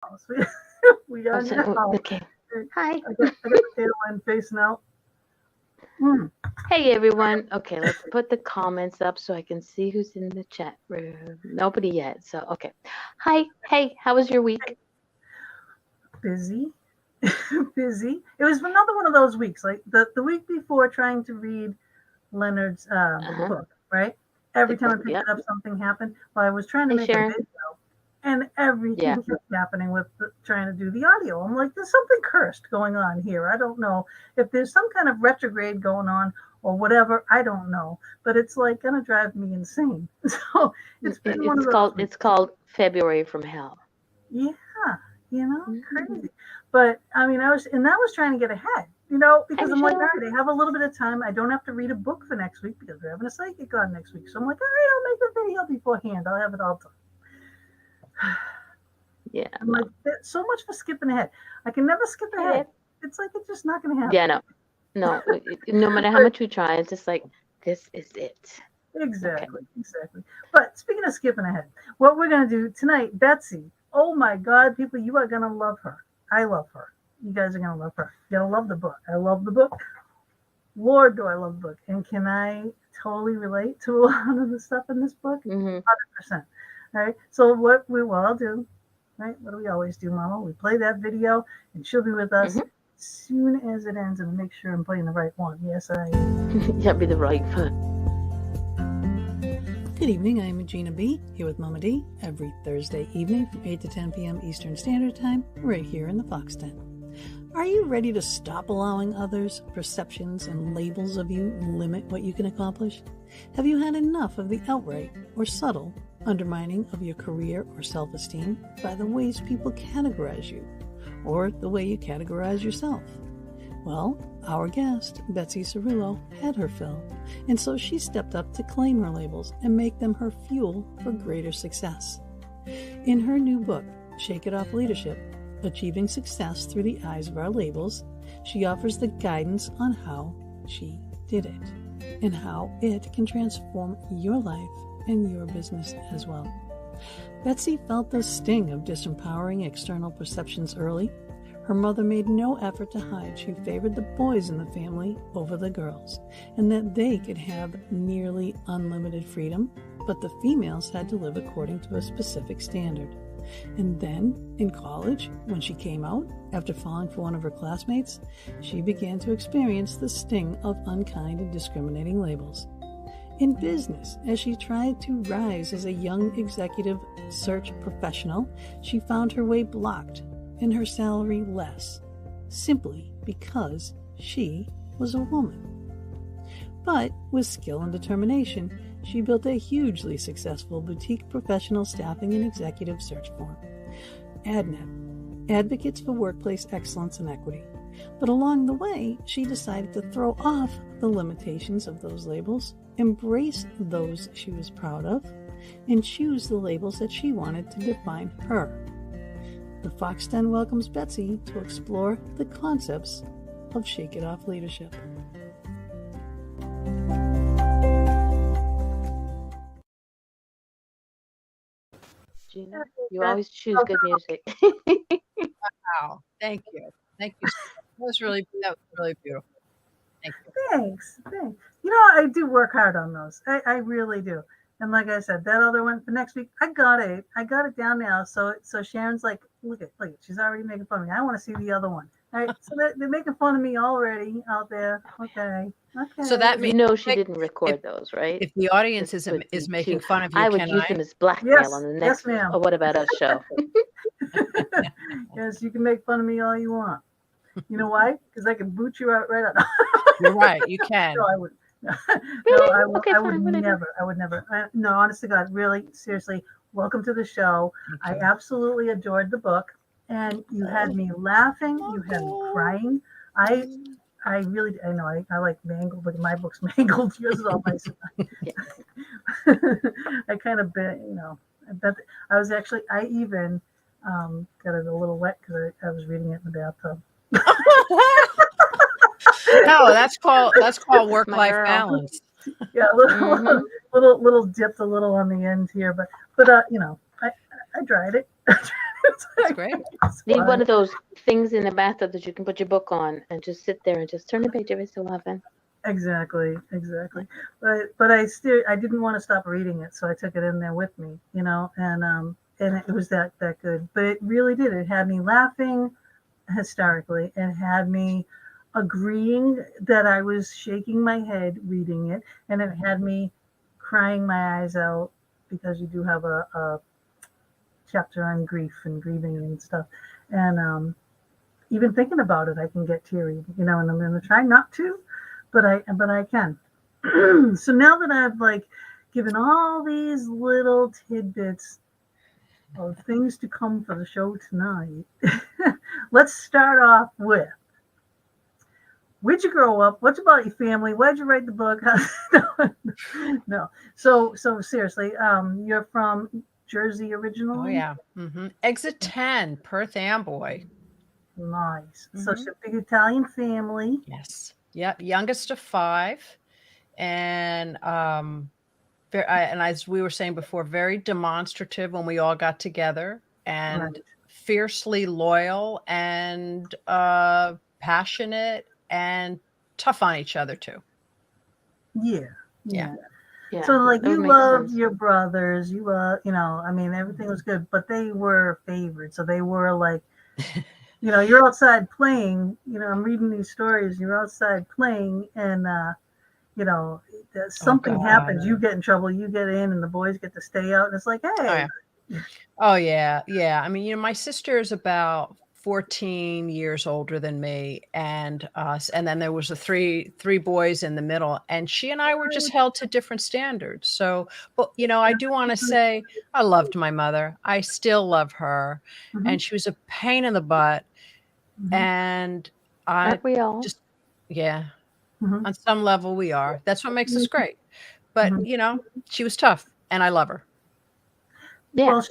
house. We are in the house. Okay. Hi. I got the tail end facing out. Mm. Hey everyone. Okay, let's put the comments up so I can see who's in the chat room. Nobody yet. So okay. Hi. Hey, how was your week? Busy, busy. It was another one of those weeks, like the week before, trying to read Leonard's Uh-huh. book. Right. The Every time I book. picked it Yep. up, something happened. Well, I was trying to Hey make a Sharon. video, and Yeah. everything kept happening with trying to do the audio. I'm like, there's something cursed going on here. I don't know if there's some kind of retrograde going on or whatever. I don't know, but it's like gonna drive me insane. So it's been one of those weeks. It's called February from Hell. Yeah, Mm-hmm. crazy. But I mean, I was trying to get ahead, Hi because I'm like, all Michelle. right, I have a little bit of time. I don't have to read a book for next week because we're having a psychic on next week. So I'm like, all right, I'll make the video beforehand. I'll have it all done. Yeah. I'm No. like, so much for skipping ahead. I can never skip Hey Deb. ahead. It's like it's just not going to Yeah. happen. No. No. No matter how But much we try, it's just like this is it. Okay. exactly, exactly. But speaking of skipping ahead, what we're going to do tonight, Betsy. Oh my God, people, you are going to love her. I love her. You guys are going to love her. You're going to love the book. I love the book. Lord, do I love the book. And can I totally relate to a lot of the stuff in this book? Mm-hmm. 100%. All right. So what I'll do, right? What do we always do, Mama? We play that video, and she'll be with us Mm-hmm. as soon as it ends, and make sure I'm playing the right one. Yes, I am. That'd be the right foot. Good evening, I'm Gina B, here with Mama D, every Thursday evening from 8 to 10 p.m. Eastern Standard Time, right here in the Fox Den. Are you ready to stop allowing others' perceptions and labels of you limit what you can accomplish? Have you had enough of the outright or subtle undermining of your career or self-esteem by the ways people categorize you, or the way you categorize yourself? Well, our guest, Betsy Cerulo, had her fill, and so she stepped up to claim her labels and make them her fuel for greater success. In her new book, Shake It Off Leadership, Achieving Success Through the Eyes of Our Labels, she offers the guidance on how she did it, and how it can transform your life and your business as well. Betsy felt the sting of disempowering external perceptions early. Her mother made no effort to hide she favored the boys in the family over the girls, and that they could have nearly unlimited freedom, but the females had to live according to a specific standard. And then, in college, when she came out, after falling for one of her classmates, she began to experience the sting of unkind and discriminating labels. In business, as she tried to rise as a young executive search professional, she found her way blocked and her salary less, simply because she was a woman. But with skill and determination, she built a hugely successful boutique professional staffing and executive search firm, AdNet, Advocates for Workplace Excellence and Equity. But along the way, she decided to throw off the limitations of those labels, embrace those she was proud of, and choose the labels that she wanted to define her. The Fox Den welcomes Betsy to explore the concepts of Shake It Off Leadership. Gina, you always choose good music. Wow. Thank you. Thank you. That was really beautiful. Thank you. Thanks. I do work hard on those. I really do. And like I said, that other one for next week, I got it down now. So Sharon's like, look it. She's already making fun of me. I want to see the other one. All right. So they're making fun of me already out there. Okay. So that means She didn't if, record those, right? if the audience This is would is be making too. fun of you, I would can use I? them as blackmail Yes. on the Yes, next ma'am. What About Us show. Yes, you can make fun of me all you want. You know why? Because I can boot you out right out. You're right. You can. No, I would. No, Really? I would. Okay, I would fine, whatever. never. I would never. No, honest to God, really, seriously. Welcome to the show. I absolutely adored the book, and you had me laughing. You had me crying. I really. I know. I like mangled, but my book's mangled. Yours is all nice. Yeah. I kind of bet. I bet. I was actually. I even got it a little wet because I was reading it in the bathtub. No, that's called work-life girl. balance. Yeah, Mhm. little dipped a little on the end here, but I dried it. That's great. Need one of those things in the bathtub that you can put your book on and just sit there and just turn the page every so often. Exactly. But I didn't want to stop reading it, so I took it in there with me, and it was that good. But it really did. It had me laughing hysterically. It had me agreeing that I was shaking my head reading it, and it had me crying my eyes out because you do have a chapter on grief and grieving and stuff. And even thinking about it, I can get teary, and I'm going to try not to, but I can. So now that I've like given all these little tidbits of things to come for the show tonight, let's start off with, where'd you grow up? What's about your family? Why'd you write the book? No. So seriously, you're from Jersey originally? Oh yeah. Exit 10, Perth Amboy. Nice. So it's a big Italian family. Yes. Yeah. Youngest of 5. And and as we were saying before, very demonstrative when we all got together, and Right. fiercely loyal and passionate and tough on each other too. Yeah. Yeah. So like that would you make loved sense. your brothers, I mean everything was good, but they were favored. So they were like, you're outside playing, I'm reading these stories, you're outside playing and something happens, you get in trouble, you get in and the boys get to stay out and it's like, hey. Oh yeah. I mean, my sister is about 14 years older than me, and then there was the three boys in the middle, and she and I were just held to different standards. So, but I do want to say I loved my mother. I still love her, and she was a pain in the butt, and I Aren't we all? just on some level we are. That's what makes us great. But she was tough, and I love her. Yeah. Well,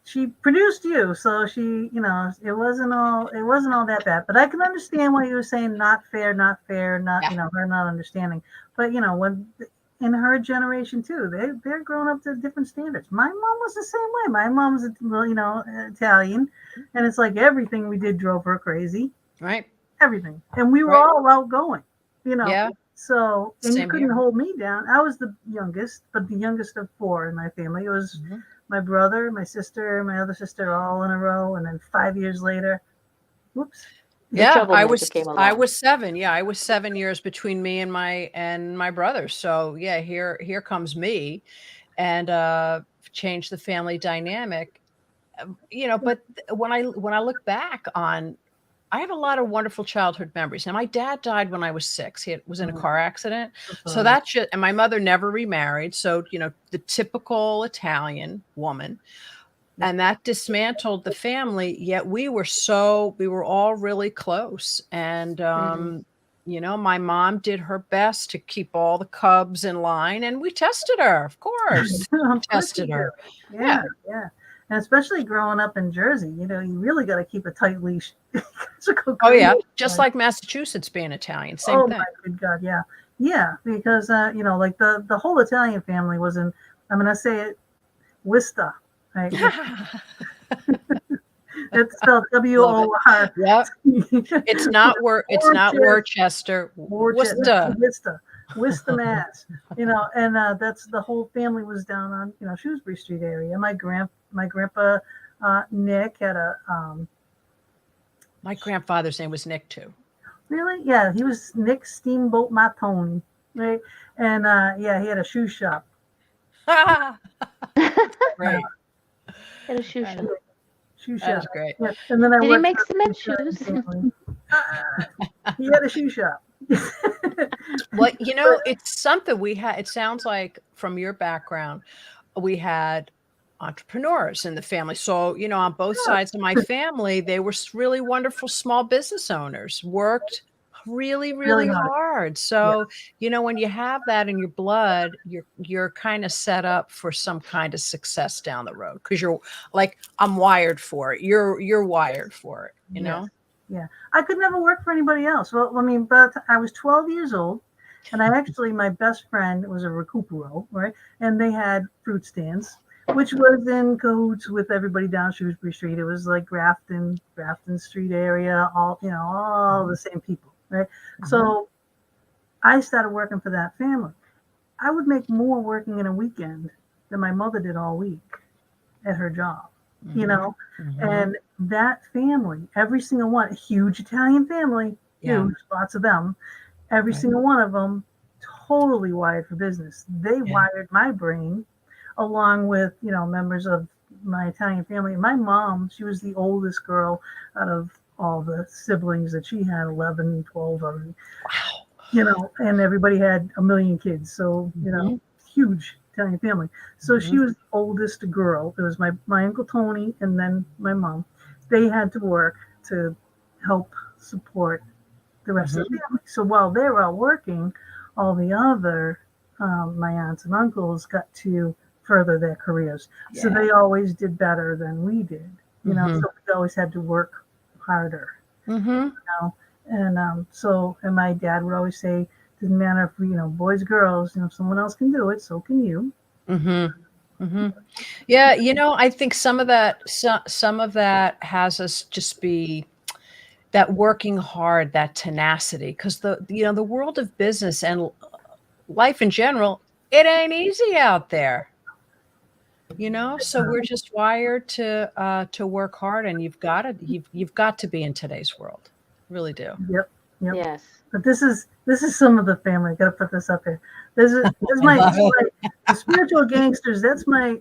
she produced you, so it wasn't all that bad. But I can understand why you were saying not fair, not her not understanding. But when in her generation too, they're growing up to different standards. My mom was the same way. My mom's Italian, and it's like everything we did drove her crazy. Right. Everything, and we were all outgoing. Yeah. So, and you Same couldn't here. hold me down. I was the youngest, but the youngest of 4 in my family. It was my brother, my sister, my other sister, all in a row, and then 5 years later, whoops. Yeah, I was came along. 7. Yeah, I was 7 years between me and my brother. So yeah, here comes me, and change the family dynamic. But when I look back on, I have a lot of wonderful childhood memories. And my dad died when I was 6. He was in a car accident. So and my mother never remarried. So, the typical Italian woman. And that dismantled the family. Yet we were all really close. And, my mom did her best to keep all the cubs in line. And we tested her, of course. We tested her. Yeah. And especially growing up in Jersey, you really got to keep a tight leash. Oh yeah, just like Massachusetts being Italian, same thing. Oh my good God, yeah, because like the whole Italian family was in. I'm gonna say it, Wista, right? It's spelled W-O-R. Yep. It's not Worcester. Worcester, Mass. And that's the whole family was down on Shrewsbury Street area. My grandpa Nick had a. My grandfather's name was Nick too. Really? Yeah, he was Nick Steamboat Matoni, right? And he had a shoe shop. Right. Had a shoe shop. Shoe shop. That's great. Yeah. And then Did he make cement shoes? He had a shoe shop. Well, it's something we had. It sounds like from your background, we had entrepreneurs in the family. So, on both sides of my family, they were really wonderful small business owners, worked really, really hard. So, when you have that in your blood, you're kind of set up for some kind of success down the road, because you're like, I'm wired for it. You're wired for it, Yeah. I could never work for anybody else. Well, I mean, but I was 12 years old, and my best friend was a recupero, right? And they had fruit stands. which was in cahoots with everybody down Shrewsbury Street. It was like Grafton Street area, all the same people, right? So I started working for that family. I would make more working in a weekend than my mother did all week at her job, and that family, every single one, a huge Italian family, huge, lots of them, every single one of them, totally wired for business. They wired my brain along with, members of my Italian family. My mom, she was the oldest girl out of all the siblings that she had, 11, 12 of them. Wow. And everybody had a million kids. So, huge Italian family. So she was the oldest girl. It was my Uncle Tony and then my mom. They had to work to help support the rest of the family. So while they were all working, all the other, my aunts and uncles got to further their careers. So they always did better than we did, so we always had to work harder, And my dad would always say, doesn't matter if, boys, girls, if someone else can do it, so can you. Yeah. I think some of that has us just be that working hard, that tenacity, because the world of business and life in general, it ain't easy out there. So we're just wired to work hard, and you've got to be in today's world. Really do. Yep. Yes. But this is some of the family. Got to put this up there. This is the spiritual gangsters. That's my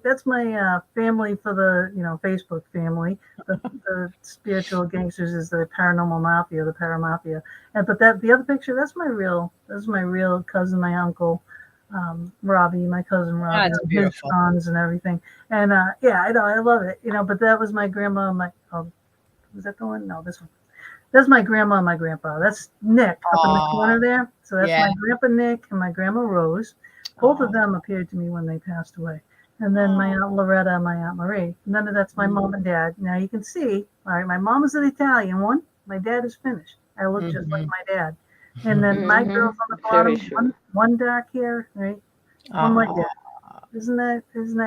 family for the Facebook family. The spiritual gangsters is the paranormal mafia, the paramafia. But the other picture, that's my real cousin, my uncle. Robbie, my cousin Robbie, his sons and everything. And I know, I love it. But that was my grandma. Was that the one? No, this one. That's my grandma and my grandpa. That's Nick up in the corner there. So that's my grandpa Nick and my grandma Rose. Both of them appeared to me when they passed away. And then my Aunt Loretta and my Aunt Marie. And then that's my mom and dad. Now you can see, all right, my mom is an Italian one. My dad is Finnish. I look just like my dad. And then my girl's on the bottom, one dark hair, right? One like that. Isn't that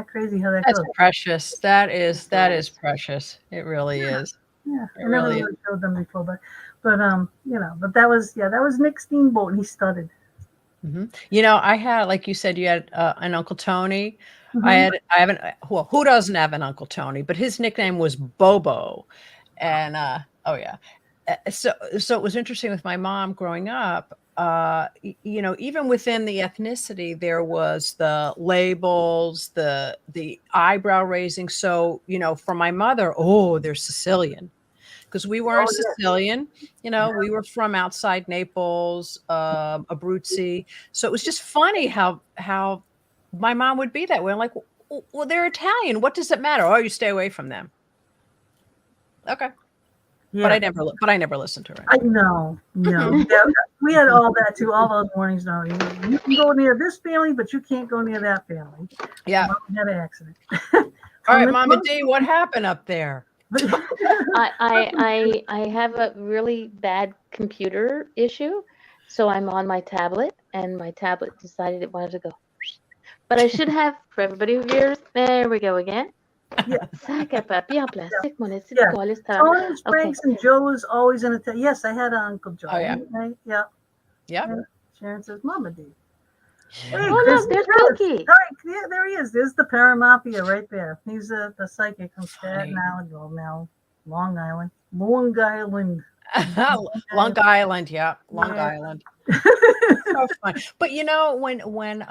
crazy how that goes? That's precious. That is precious. It really is. Yeah, I never really showed them before, but that was Nick Steamboat, and he studied. I had, like you said, you had an Uncle Tony. I haven't. Well, who doesn't have an Uncle Tony? But his nickname was Bobo, and so it was interesting with my mom growing up. Even within the ethnicity, there was the labels, the eyebrow raising. So, for my mother, they're Sicilian, because we weren't Sicilian. We were from outside Naples, Abruzzi. So it was just funny how my mom would be that way. I'm like, well, they're Italian. What does it matter? Oh, you stay away from them. Okay. Yeah. But I never listened to her. No. We had all that too. All those warnings. No, you can go near this family, but you can't go near that family. Yeah. We had an accident. All right, Mama D, what happened up there? I have a really bad computer issue, so I'm on my tablet, and my tablet decided it wanted to go. But I should have, for everybody who hears, there we go again. Tony Franks and Joe was always in a yes, I had an Uncle Joe. Oh, yeah. Right? Yeah. Sharon says, Mama D. Hey, look, there's Cookie. All right, yeah, there he is. There's the paramafia right there. He's the psychic from Staten Island. Well, now Long Island. Long Island, yeah. Long Island. So fun. But when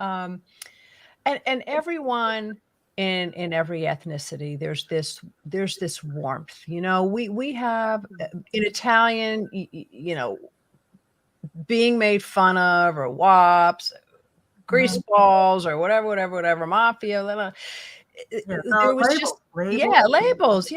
and everyone in every ethnicity, there's this warmth. We have in Italian, being made fun of, or wops, grease balls, or whatever, mafia. There was just labels,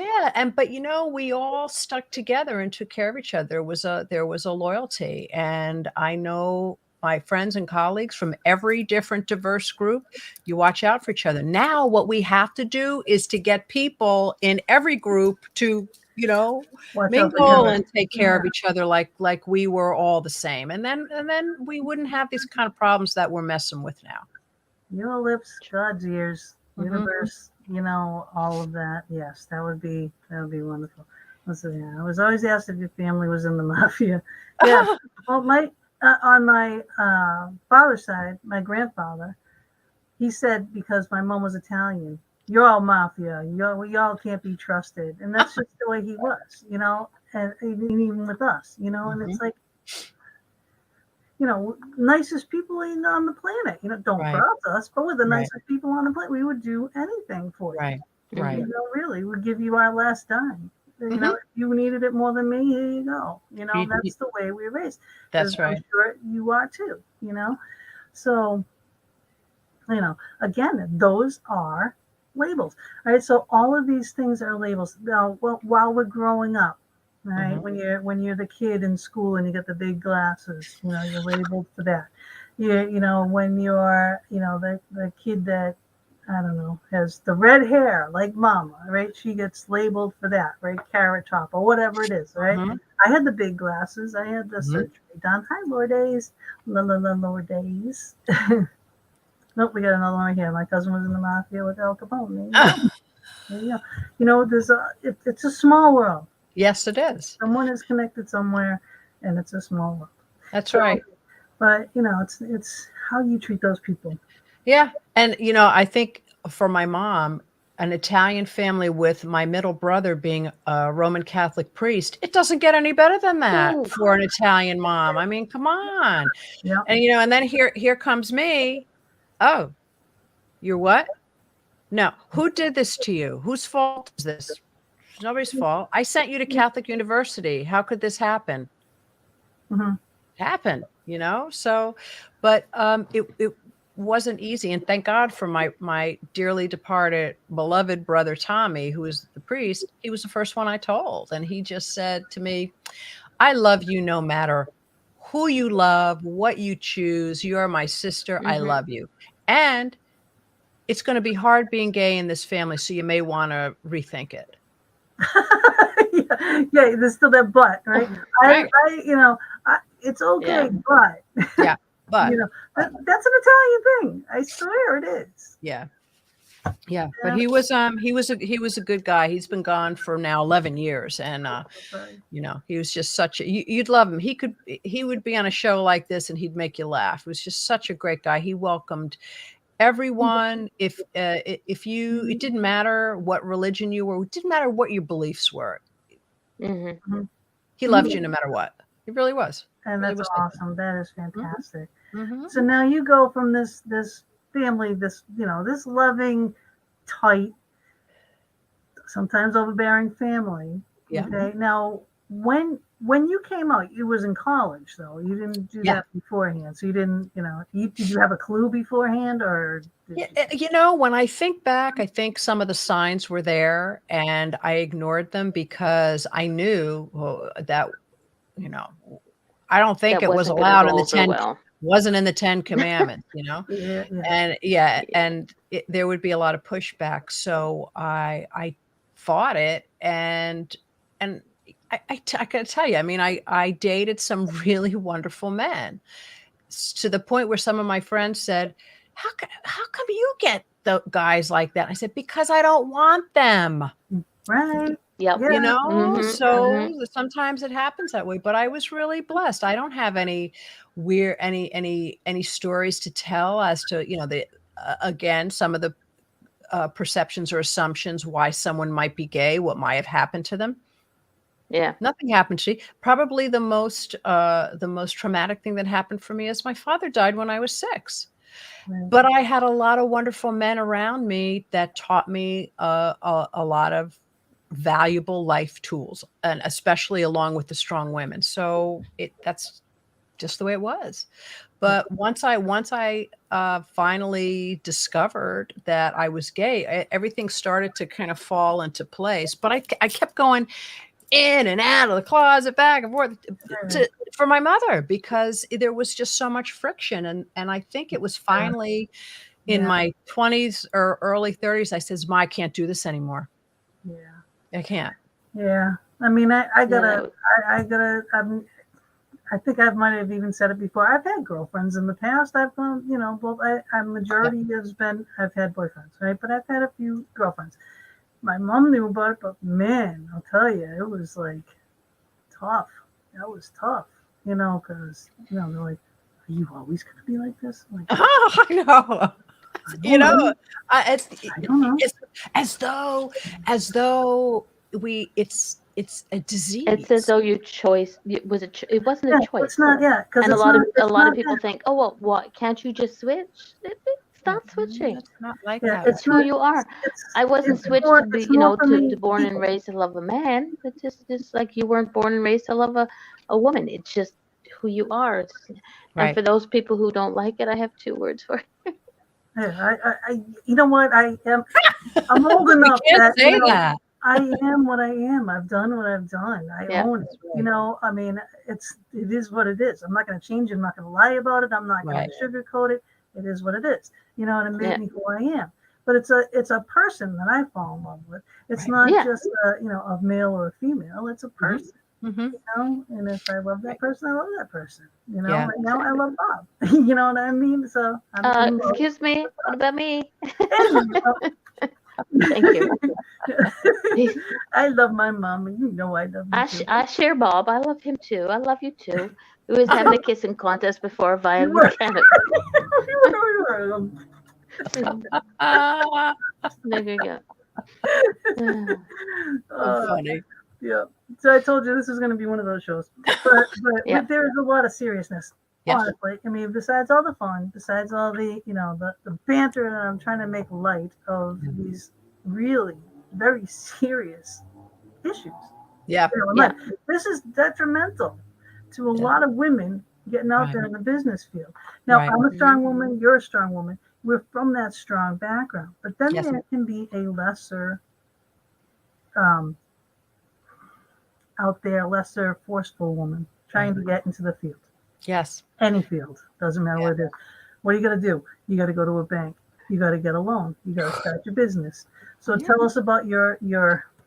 but we all stuck together and took care of each other. There was a loyalty, and I know my friends and colleagues from every different diverse group, you watch out for each other. Now what we have to do is to get people in every group to mingle and take care of each other like we were all the same, and then we wouldn't have these kind of problems that we're messing with now. Your lips, God's ears, universe, all of that. Yes, that would be wonderful. Listen, yeah, I was always asked if your family was in the mafia. Yeah. Well, my on my father's side, my grandfather, he said because my mom was Italian, you're all mafia. We all can't be trusted, and that's just the way he was. And even with us, and it's like, nicest people on the planet. Don't Right. cross us, but we're the Right. nicest people on the planet. We would do anything for you. Right. Right. Really, we'd give you our last dime. Mhm. If you needed it more than me, here you go. You- That's the way we're raised. That's I'm right. sure you are too. So again, those are labels. All right. So all of these things are labels. Now, well, while we're growing up, right? When you're the kid in school and you get the big glasses, you're labeled for that. When you're the kid that I don't know has the red hair like mama, right? She gets labeled for that, right? Carrot top or whatever it is, right? Mhm. I had the big glasses. I had the Mhm. surgery done. Hi, Lourdes. Lourdes. Nope, we got another one right here. My cousin was in the mafia with Al Capone. There you go. There you go. It's a small world. Yes, it is. Someone is connected somewhere, and it's a small world. That's So, right. but it's how you treat those people. Yeah. And, I think for my mom, an Italian family with my middle brother being a Roman Catholic priest, it doesn't get any better than that Ooh. for an Italian mom. I mean, come on. Yeah. And, and then here comes me. Oh, you're what? No. Who did this to you? Whose fault is this? It's nobody's fault. I sent you to Catholic University. How could this happen? Mm-hmm. Happen, So, but it wasn't easy, and thank God for my dearly departed beloved brother Tommy, who was the priest. He was the first one I told, and he just said to me, "I love you no matter who you love, what you choose. You are my sister. I Mhm. love you, and it's going to be hard being gay in this family, so you may want to rethink it." Yeah, there's still that but, right? Right. It's okay, Yeah. but Yeah, but that's an Italian thing. I swear it is. yeah. Yeah, but he was a good guy. He's been gone for now 11 years, and he was just you'd love him. He would be on a show like this and he'd make you laugh. He was just such a great guy. He welcomed everyone. It didn't matter what religion you were, it didn't matter what your beliefs were. Mhm. He loved you no matter what. He really was. And Really that's was like that. awesome. That is fantastic. Mhm. So now you go from this family, this loving, tight, sometimes overbearing family. Yeah. Okay. Now when you came out, you was in college though. You didn't do Yeah. that beforehand. So you didn't, did you have a clue beforehand or did Yeah, when I think back, I think some of the signs were there and I ignored them because I knew that, you know, I don't think That it was wasn't gonna allowed go in the over 10 well. wasn't in the 10 commandments. Yeah, yeah. And Yeah. and there would be a lot of pushback. So I fought it and I gotta tell you, I mean, I dated some really wonderful men to the point where some of my friends said, how come you get the guys like that? I said, because I don't want them. Right. Yep. Yeah. Mhm. So Mhm. sometimes it happens that way, but I was really blessed. I don't have any weird any stories to tell as to, the again, some of the perceptions or assumptions why someone might be gay, what might have happened to them. Yeah. Nothing happened to me. Probably the most traumatic thing that happened for me is my father died when I was 6. Right. But I had a lot of wonderful men around me that taught me a lot of valuable life tools, and especially along with the strong women. So that's just the way it was. But once I finally discovered that I was gay, everything started to kind of fall into place. But I kept going in and out of the closet, back and forth Right. for my mother because there was just so much friction. And I think it was finally in Yeah. my 20s or early 30s, I says, "Ma, I can't do this anymore. Yeah. I can't." Yeah. I mean, I Yeah. gotta, I gotta, I think I might have even said it before. I've had girlfriends in the past. I've gone, both. Majority has been I've had boyfriends, right? But I've had a few girlfriends. My mom knew about it, but man, I'll tell you, it was like tough. That was tough, because they're like, "Are you always gonna be like this?" I'm like, Oh, I know. I don't know. It's I don't know. it's as though it's a disease. It's as though your choice it wasn't a Yeah, choice. it's not. Yeah, because And it's a lot not. of It's not people that. think, oh well, what can't you just switch? It's not switching. It's not like Yeah, that. It's who you are. I wasn't It's switched more. to be, It's more for to me. born and People. raised to love a man. It's just like you weren't born and raised to love a woman. It's just who you are. And Right. for those people who don't like it, I have two words for it. Yeah, you know what? I'm old We enough can't that say that. I am what I am. I've done what I've done. I Yeah. own it. I mean, it is what it is. I'm not going to change it. I'm not going to lie about it. I'm not going Right. to sugarcoat it. It is what it is. And it made Yeah. me who I am. But it's a person that I fall in love with. It's Right. not Yeah. just a male or a female. It's a person. Mm-hmm. And if I love that person, I love that person. Yeah. Right now I love Bob. You know what I mean? So I'm in love. Excuse me. What about me? Anyhow, Thank you. I love my mom, and I love you too. I share Bob. I love him too. I love you too. We was having a kissing contest before via You were. Canada. There you go. So funny. Yeah. So I told you this was going to be one of those shows, but Yeah. there's a lot of seriousness. Yes. Honestly, I mean, besides all the fun, besides all the the banter that I'm trying to make light of these really very serious issues. Yeah. Like, this is detrimental to a lot of women getting out there in the business field. Now, Right. I'm a strong woman. You're a strong woman. We're from that strong background, but then Yes. there can be a lesser lesser forceful woman trying to get into the field. Yes. Any field, doesn't matter what it is. What are you going to do? You got to go to a bank. You got to get a loan. You got to start your business. So tell us about your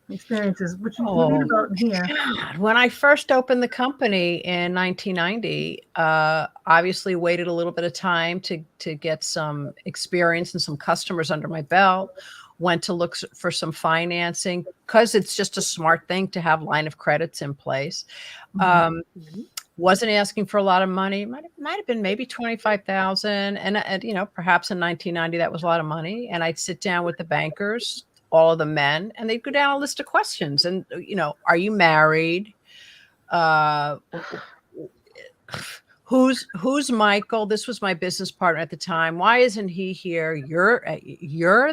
experiences, which you can read about in here. God. When I first opened the company in 1990, obviously waited a little bit of time to get some experience and some customers under my belt. Went to look for some financing because it's just a smart thing to have line of credits in place. Wasn't asking for a lot of money. Might have been maybe 25,000, and perhaps in 1990 that was a lot of money. And I'd sit down with the bankers, all of the men, and they'd go down a list of questions. And are you married? Who's Michael? This was my business partner at the time. Why isn't he here? You're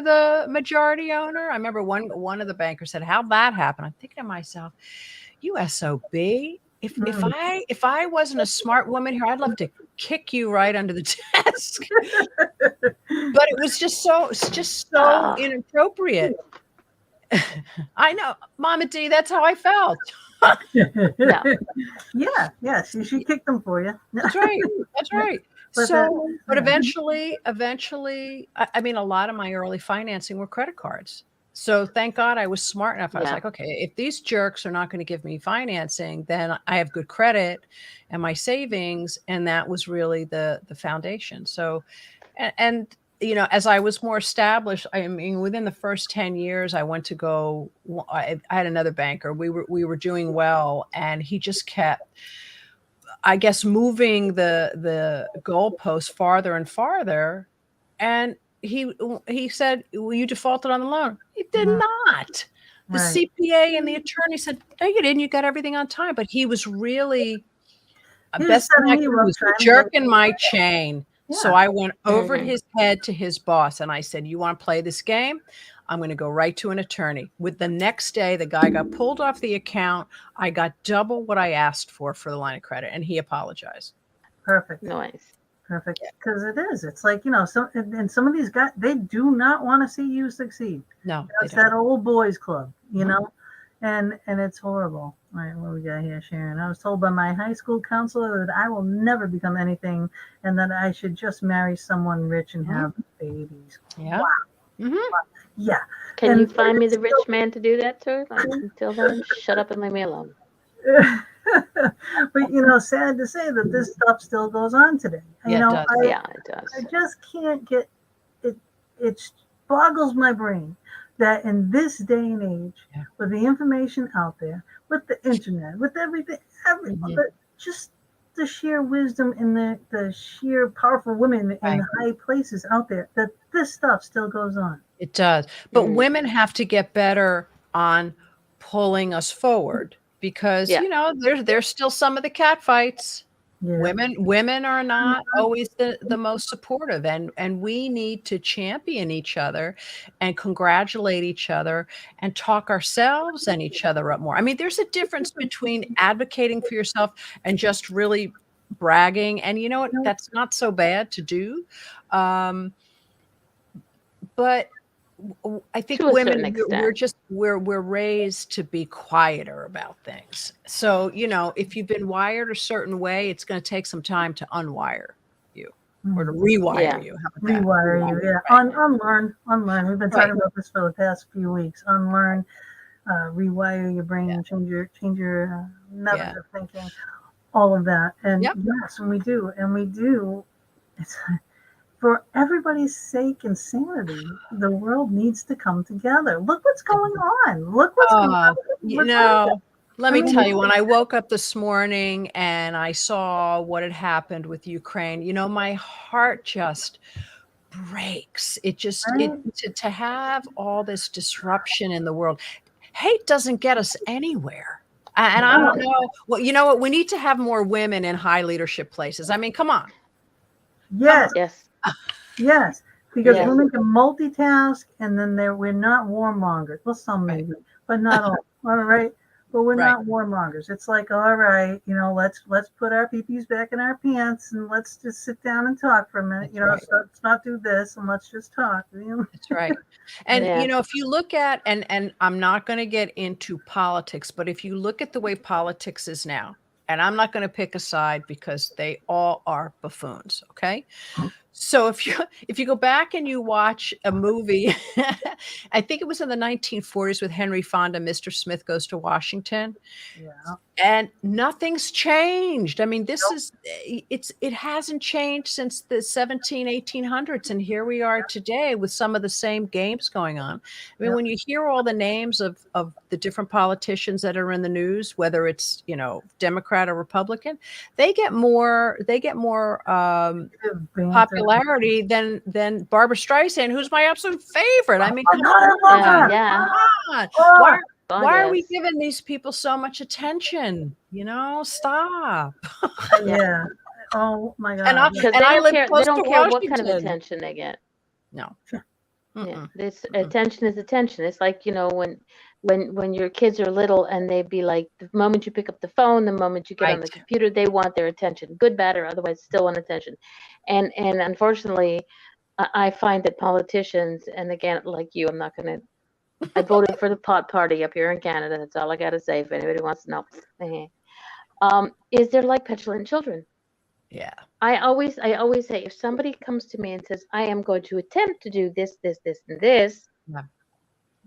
the majority owner. I remember one of the bankers said, "How'd that happen?" I'm thinking to myself, "You SOB. If I wasn't a smart woman here, I'd love to kick you right under the desk." But it was just so inappropriate. I know, Mama D, that's how I felt. Yeah. She kicked them for you. That's right. But eventually, I mean, a lot of my early financing were credit cards. So thank God I was smart enough. I was like, okay, if these jerks are not going to give me financing, then I have good credit and my savings. And that was really the foundation. So, and as I was more established, I mean, within the first 10 years, I went to go, I had another banker. We were doing well, and he just kept, I guess, moving the goalpost farther and farther. And he said, "Well, you defaulted on the loan." He did not. The CPA and the attorney said, "No, you didn't. You got everything on time." But he was really jerking my chain. Yeah. So I went over his head to his boss and I said, "You want to play this game? I'm going to go right to an attorney." With the next day, the guy got pulled off the account. I got double what I asked for the line of credit, and he apologized. Perfect. Nice. Perfect. Because it is. It's like, some of these guys, they do not want to see you succeed. No. It's that old boys club, and it's horrible. All right, what we got here, Sharon? I was told by my high school counselor that I will never become anything and that I should just marry someone rich and have babies. Yeah. Wow. Wow. Yeah. Can you find me the rich man to do that to? Until then, shut up and leave me alone. But you know, sad to say that this stuff still goes on today. Yeah, You it know, does. Yeah, it does. I just can't get it. It boggles my brain that in this day and age, Yeah. with the information out there, with the internet, with everything, Mhm. but just the sheer wisdom and the sheer powerful women in Right. high places out there, that this stuff still goes on. It does. But Mm. women have to get better on pulling us forward because, Yeah. you know, there's still some of the cat fights. Yeah. Women are not always the most supportive, and we need to champion each other and congratulate each other and talk ourselves and each other up more. I mean, there's a difference between advocating for yourself and just really bragging. And you know what? That's not so bad to do. But I think To a women, certain we're extent. just we're raised to be quieter about things. So, you know, if you've been wired a certain way, it's going to take some time to unwire you or to rewire Yeah. you. How about that? Rewire you, yeah. Right. Unlearn. We've been Right. talking about this for the past few weeks. Unlearn, rewire your brain, change your methods of thinking, all of that. And Yep. yes, and we do. It's for everybody's sake and sanity. The world needs to come together. Look what's going on. Look what's going on. You With know, let me I mean, tell you, when I woke up this morning and I saw what had happened with Ukraine, you know, my heart just breaks. It just to have all this disruption in the world. Hate doesn't get us anywhere. And I don't know. Well, you know what? We need to have more women in high leadership places. I mean, come on. Yes, Yes. yes. Because Yes. women can multitask, and then we're not warmongers. Well, some Right. maybe, but not all. All right. But we're Right. not warmongers. It's like, all right, you know, let's put our peepees back in our pants and let's just sit down and talk for a minute. That's You know, right. so let's not do this and let's just talk. You know? That's right. And Yeah. you know, if you look at and I'm not going to get into politics, but if you look at the way politics is now, and I'm not going to pick a side because they all are buffoons, okay? So if you go back and you watch a movie, I think it was in the 1940s with Henry Fonda, Mr. Smith Goes to Washington. Yeah. And nothing's changed. I mean, this is it hasn't changed since the 1800s, and here we are today with some of the same games going on. I mean, Yep. when you hear all the names of the different politicians that are in the news, whether it's, you know, Democrat or Republican, they get more popularity than Barbara Streisand, who's my absolute favorite. I mean, come on. Yeah. Come on. Oh, Why are we giving these people so much attention? You know, stop. yeah. Oh my And I God. Because and I live they close don't to care what kind of Washington. attention they get. No. Yeah. Mm-mm. This attention is attention. It's like, you know, when your kids are little and they be like, the moment you pick up the phone, the moment you get on Right. the computer, they want their attention, good, bad, or otherwise, still want attention. And unfortunately, I find that politicians, and again, like you, I'm not going to. I voted for the pot party up here in Canada. That's all I got to say. If anybody wants to know, is they're like petulant children. Yeah. I always say, if somebody comes to me and says, I am going to attempt to do this, this, this, and this, Yeah.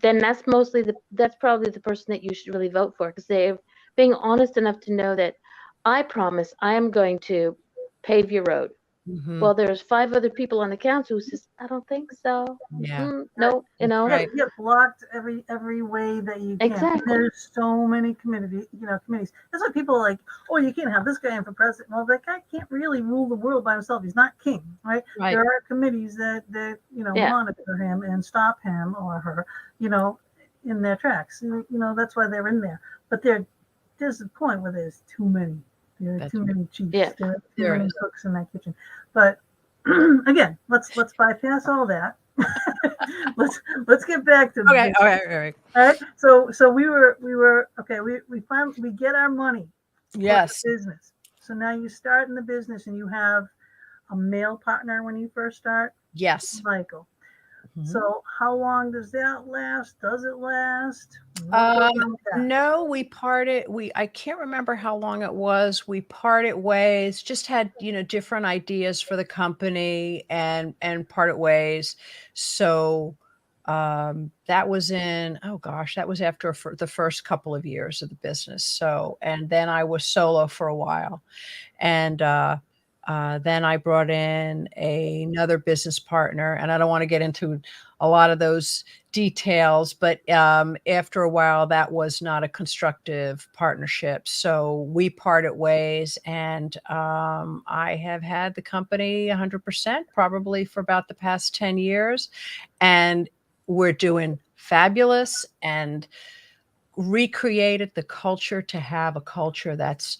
then that's probably the person that you should really vote for, because they're being honest enough to know that I promise I am going to pave your road. Mhm. Well, there's 5 other people on the council who says, I don't think so. Yeah. No, you That's know. right. You get blocked every way that you can. Exactly. There's so many committees. That's why people are like, oh, you can't have this guy in for president. Well, that guy can't really rule the world by himself. He's not king, right? Right. There are committees that Yeah. monitor him and stop him or her, in their tracks. That's why they're in there. But there's a point where there's too many. There are That's too many chiefs. Yeah. There are too There many is. cooks in that kitchen. But again, let's bypass all that. let's get back to Okay. this. All right. All right. All right. So we were okay. We get our money. Yes. For the business. So now you start in the business and you have a male partner when you first start, Yes. Michael. Mhm. So how long does that last? Does it last? What goes on with that? No, we parted. I can't remember how long it was. We parted ways, just had, different ideas for the company and parted ways. So, that was that was after the first couple of years of the business. So, and then I was solo for a while. And then I brought in another business partner, and I don't want to get into a lot of those details, but after a while, that was not a constructive partnership. So we parted ways, and I have had the company 100% probably for about the past 10 years, and we're doing fabulous and recreated the culture to have a culture that's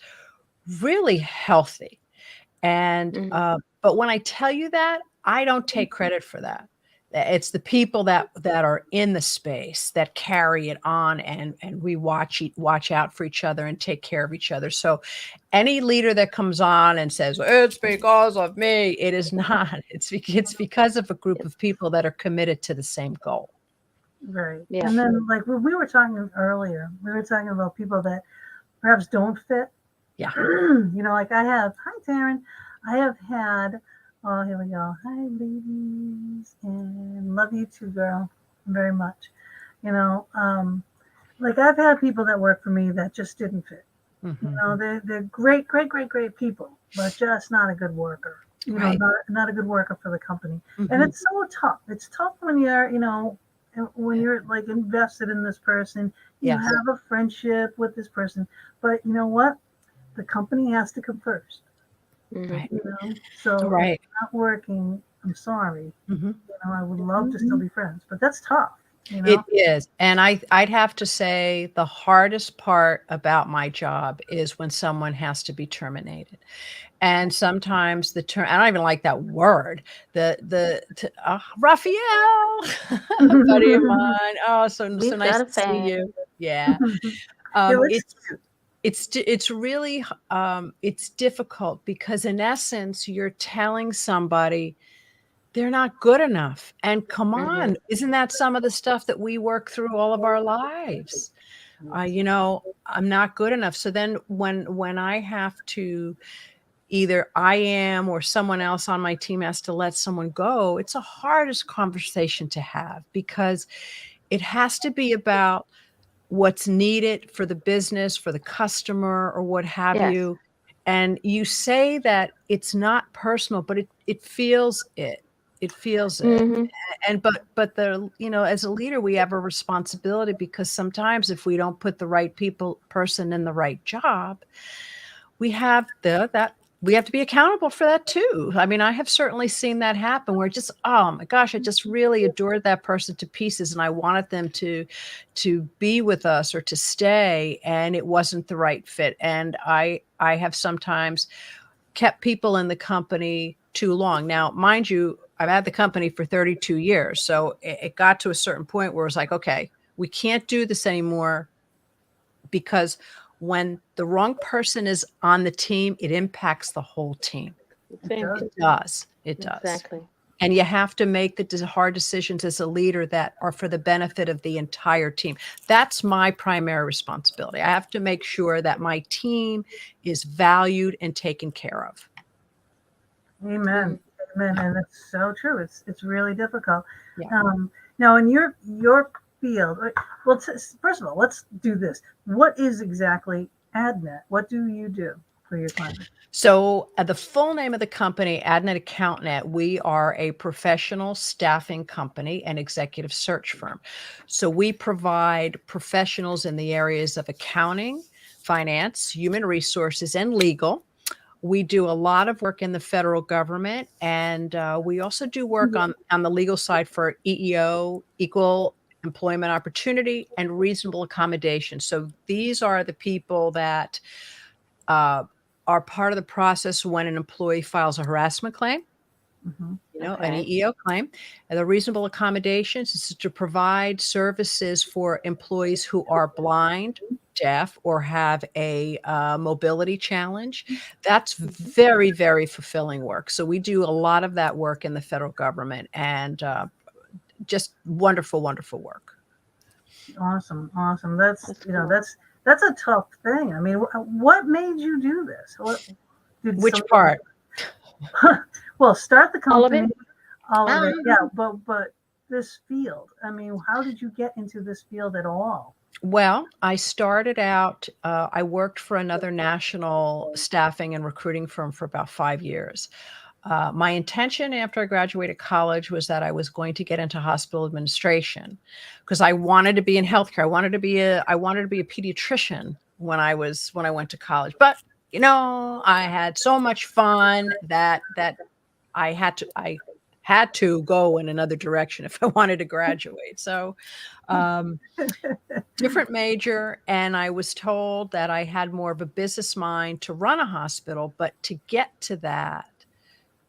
really healthy. And but when I tell you that, I don't take credit for that. It's the people that are in the space that carry it on, and we watch out for each other and take care of each other. So any leader that comes on and says it's because of me, it is not. It's because of a group of people that are committed to the same goal. Right. Yeah. And then, like when we were talking earlier, we were talking about people that perhaps don't fit. Yeah. Like hi, Taryn. I have had, oh, here we go. Hi, ladies, and love you too, girl, very much. Like I've had people that work for me that just didn't fit. They're great people, but just not a good worker. Right. Not a good worker for the company. And it's so tough. It's tough when you're, when you're like invested in this person, you Yes. have a friendship with this person, but you know what? The company has to come first. Right. So Right. if it's not working, I'm sorry. Mm-hmm. I would love to still be friends, but that's tough. It is. And I'd have to say the hardest part about my job is when someone has to be terminated. And sometimes the term, I don't even like that word, Raphael, a buddy of mine. Oh, so We've nice got a to see fan. you. Yeah. It's really, it's difficult because in essence, you're telling somebody they're not good enough. And come on, isn't that some of the stuff that we work through all of our lives? I'm not good enough. So then when I have to, either I am or someone else on my team has to let someone go, it's the hardest conversation to have because it has to be about what's needed for the business, for the customer, or what have Yes. you. And you say that it's not personal, but it feels it. It feels it. And but as a leader, we have a responsibility because sometimes if we don't put the right person in the right job, we have we have to be accountable for that too. I mean, I have certainly seen that happen where oh my gosh, I just really adored that person to pieces and I wanted them to be with us or to stay, and it wasn't the right fit. And I have sometimes kept people in the company too long. Now, mind you, I've had the company for 32 years. So it got to a certain point where it's like, okay, we can't do this anymore because when the wrong person is on the team, it impacts the whole team. It does. Exactly. And you have to make the hard decisions as a leader that are for the benefit of the entire team. That's my primary responsibility. I have to make sure that my team is valued and taken care of. Amen. Amen. And that's so true. It's really difficult. Yeah. Now in your field, well, first of all, let's do this. What is exactly AdNet? What do you do for your clients? So the full name of the company, AdNet AccountNet, we are a professional staffing company and executive search firm. So we provide professionals in the areas of accounting, finance, human resources, and legal. We do a lot of work in the federal government, and we also do work on the legal side for EEO, equal employment opportunity, and reasonable accommodation. So these are the people that are part of the process when an employee files a harassment claim, an EEO claim. And the reasonable accommodations is to provide services for employees who are blind, deaf, or have a mobility challenge. That's very, very fulfilling work. So we do a lot of that work in the federal government, and just wonderful, wonderful work. Awesome. That's a tough thing. I mean, what made you do this? Which part? Well, start the company. All of it. Yeah, but this field? I mean, how did you get into this field at all? Well, I started out, I worked for another national staffing and recruiting firm for about 5 years. My intention after I graduated college was that I was going to get into hospital administration because I wanted to be in healthcare. I wanted to be a pediatrician when I went to college. But I had so much fun that I had to go in another direction if I wanted to graduate. So, um, different major, and I was told that I had more of a business mind to run a hospital, but to get to that,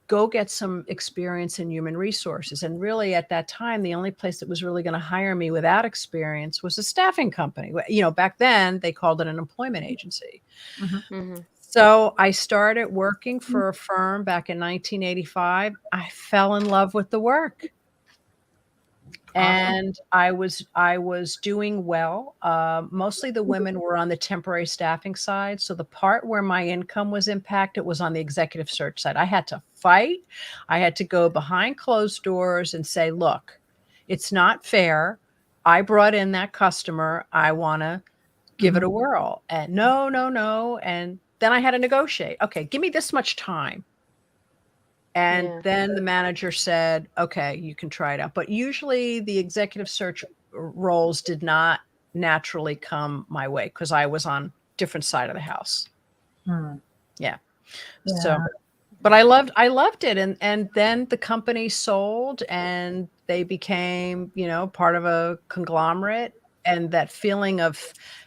go get some experience in human resources. And really at that time, the only place that was really going to hire me without experience was a staffing company. Back then they called it an employment agency. Mhm. So I started working for a firm back in 1985. I fell in love with the work. Awesome. And I was doing well. Mostly the women were on the temporary staffing side. So the part where my income was impacted was on the executive search side. I had to fight. I had to go behind closed doors and say, look, it's not fair. I brought in that customer. I want to give it a whirl. And no, no, no. And then I had to negotiate. Okay, give me this much time. And Yeah. then the manager said, okay, you can try it out. But usually the executive search roles did not naturally come my way because I was on different side of the house. Hmm. Yeah. So, Yeah. but I loved it. And then the company sold and they became, part of a conglomerate, and that feeling of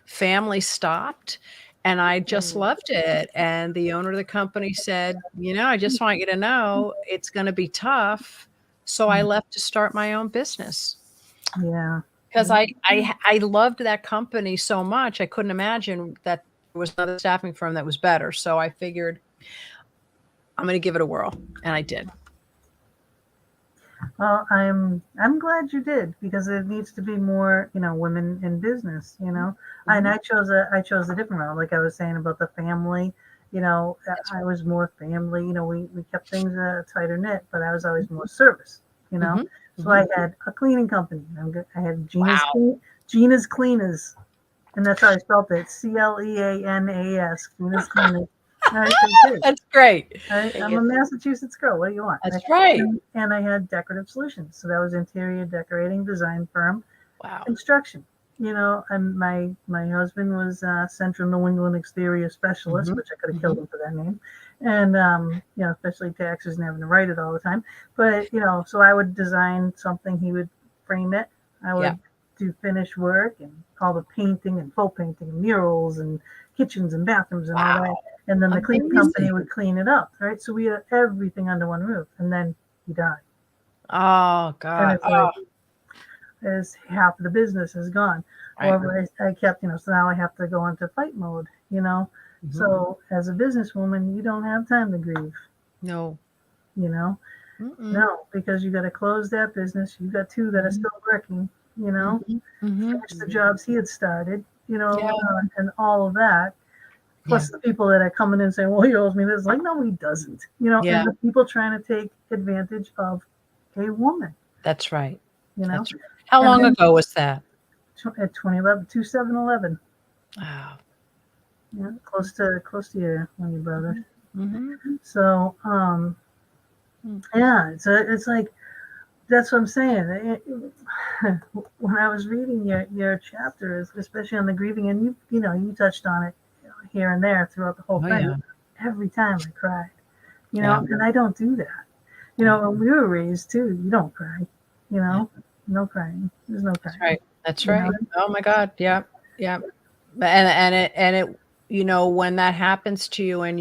family stopped. And I just Mm. loved it. And the owner of the company said, I just want you to know it's going to be tough. So I left to start my own business Yeah. because I loved that company so much. I couldn't imagine that there was another staffing firm that was better. So I figured I'm going to give it a whirl. And I did. Well, I'm glad you did because it needs to be more, women in business, And I chose a different route, like I was saying about the family. I was more family. We kept things tighter knit, but I was always more service. Mhm, So mhm. I had a cleaning company. I had Wow. Gina's Cleaners, and that's how I spelled it. Cleanas. Gina's Cleaners. All right, so good. That's great. I'm a Massachusetts girl. What do you want? That's right. And I had decorative solutions. So that was interior decorating design firm, Wow. construction. And my husband was Central New England exterior specialist, Mhm, which I could have killed mhm. him for that name. And especially taxes and having to write it all the time. But so I would design something, he would frame it. I Yeah. would do finish work and all the painting and faux painting and murals and kitchens and bathrooms and all that. Wow. And then the cleaning company Amazing. would clean it up, right? So we had everything under one roof. And then he died. Oh, And God. it's Oh, like, as half of the business is gone. right. However, I kept, so now I have to go into fight mode. Mhm. So as a businesswoman, you don't have time to grieve, No. you know, Mm-mm. no, because you got to close that business. You got two that are Mhm, still working, mhm, mhm. finish the Mhm. jobs he had started, Yeah, and all of that. yeah, Plus the people that are coming in saying, well, he owes me this. Like, no, he doesn't, yeah. and the people trying to take advantage of a woman, That's right. you know, That's right. How and long then ago was that? at 2011, 2711. Wow. Yeah, close to your brother. Mhm, mhm, So mm. yeah, it's like that's what I'm saying. When I was reading your chapters, especially on the grieving, and you touched on it here and there throughout the whole Oh, thing. yeah. Every time I cried, Yeah. and I don't do that. Yeah. And we were raised too. You don't cry. Yeah. No crying. There's no That's crying. right. That's You know. right. Oh my God. Yeah. Yeah. And it when that happens to you and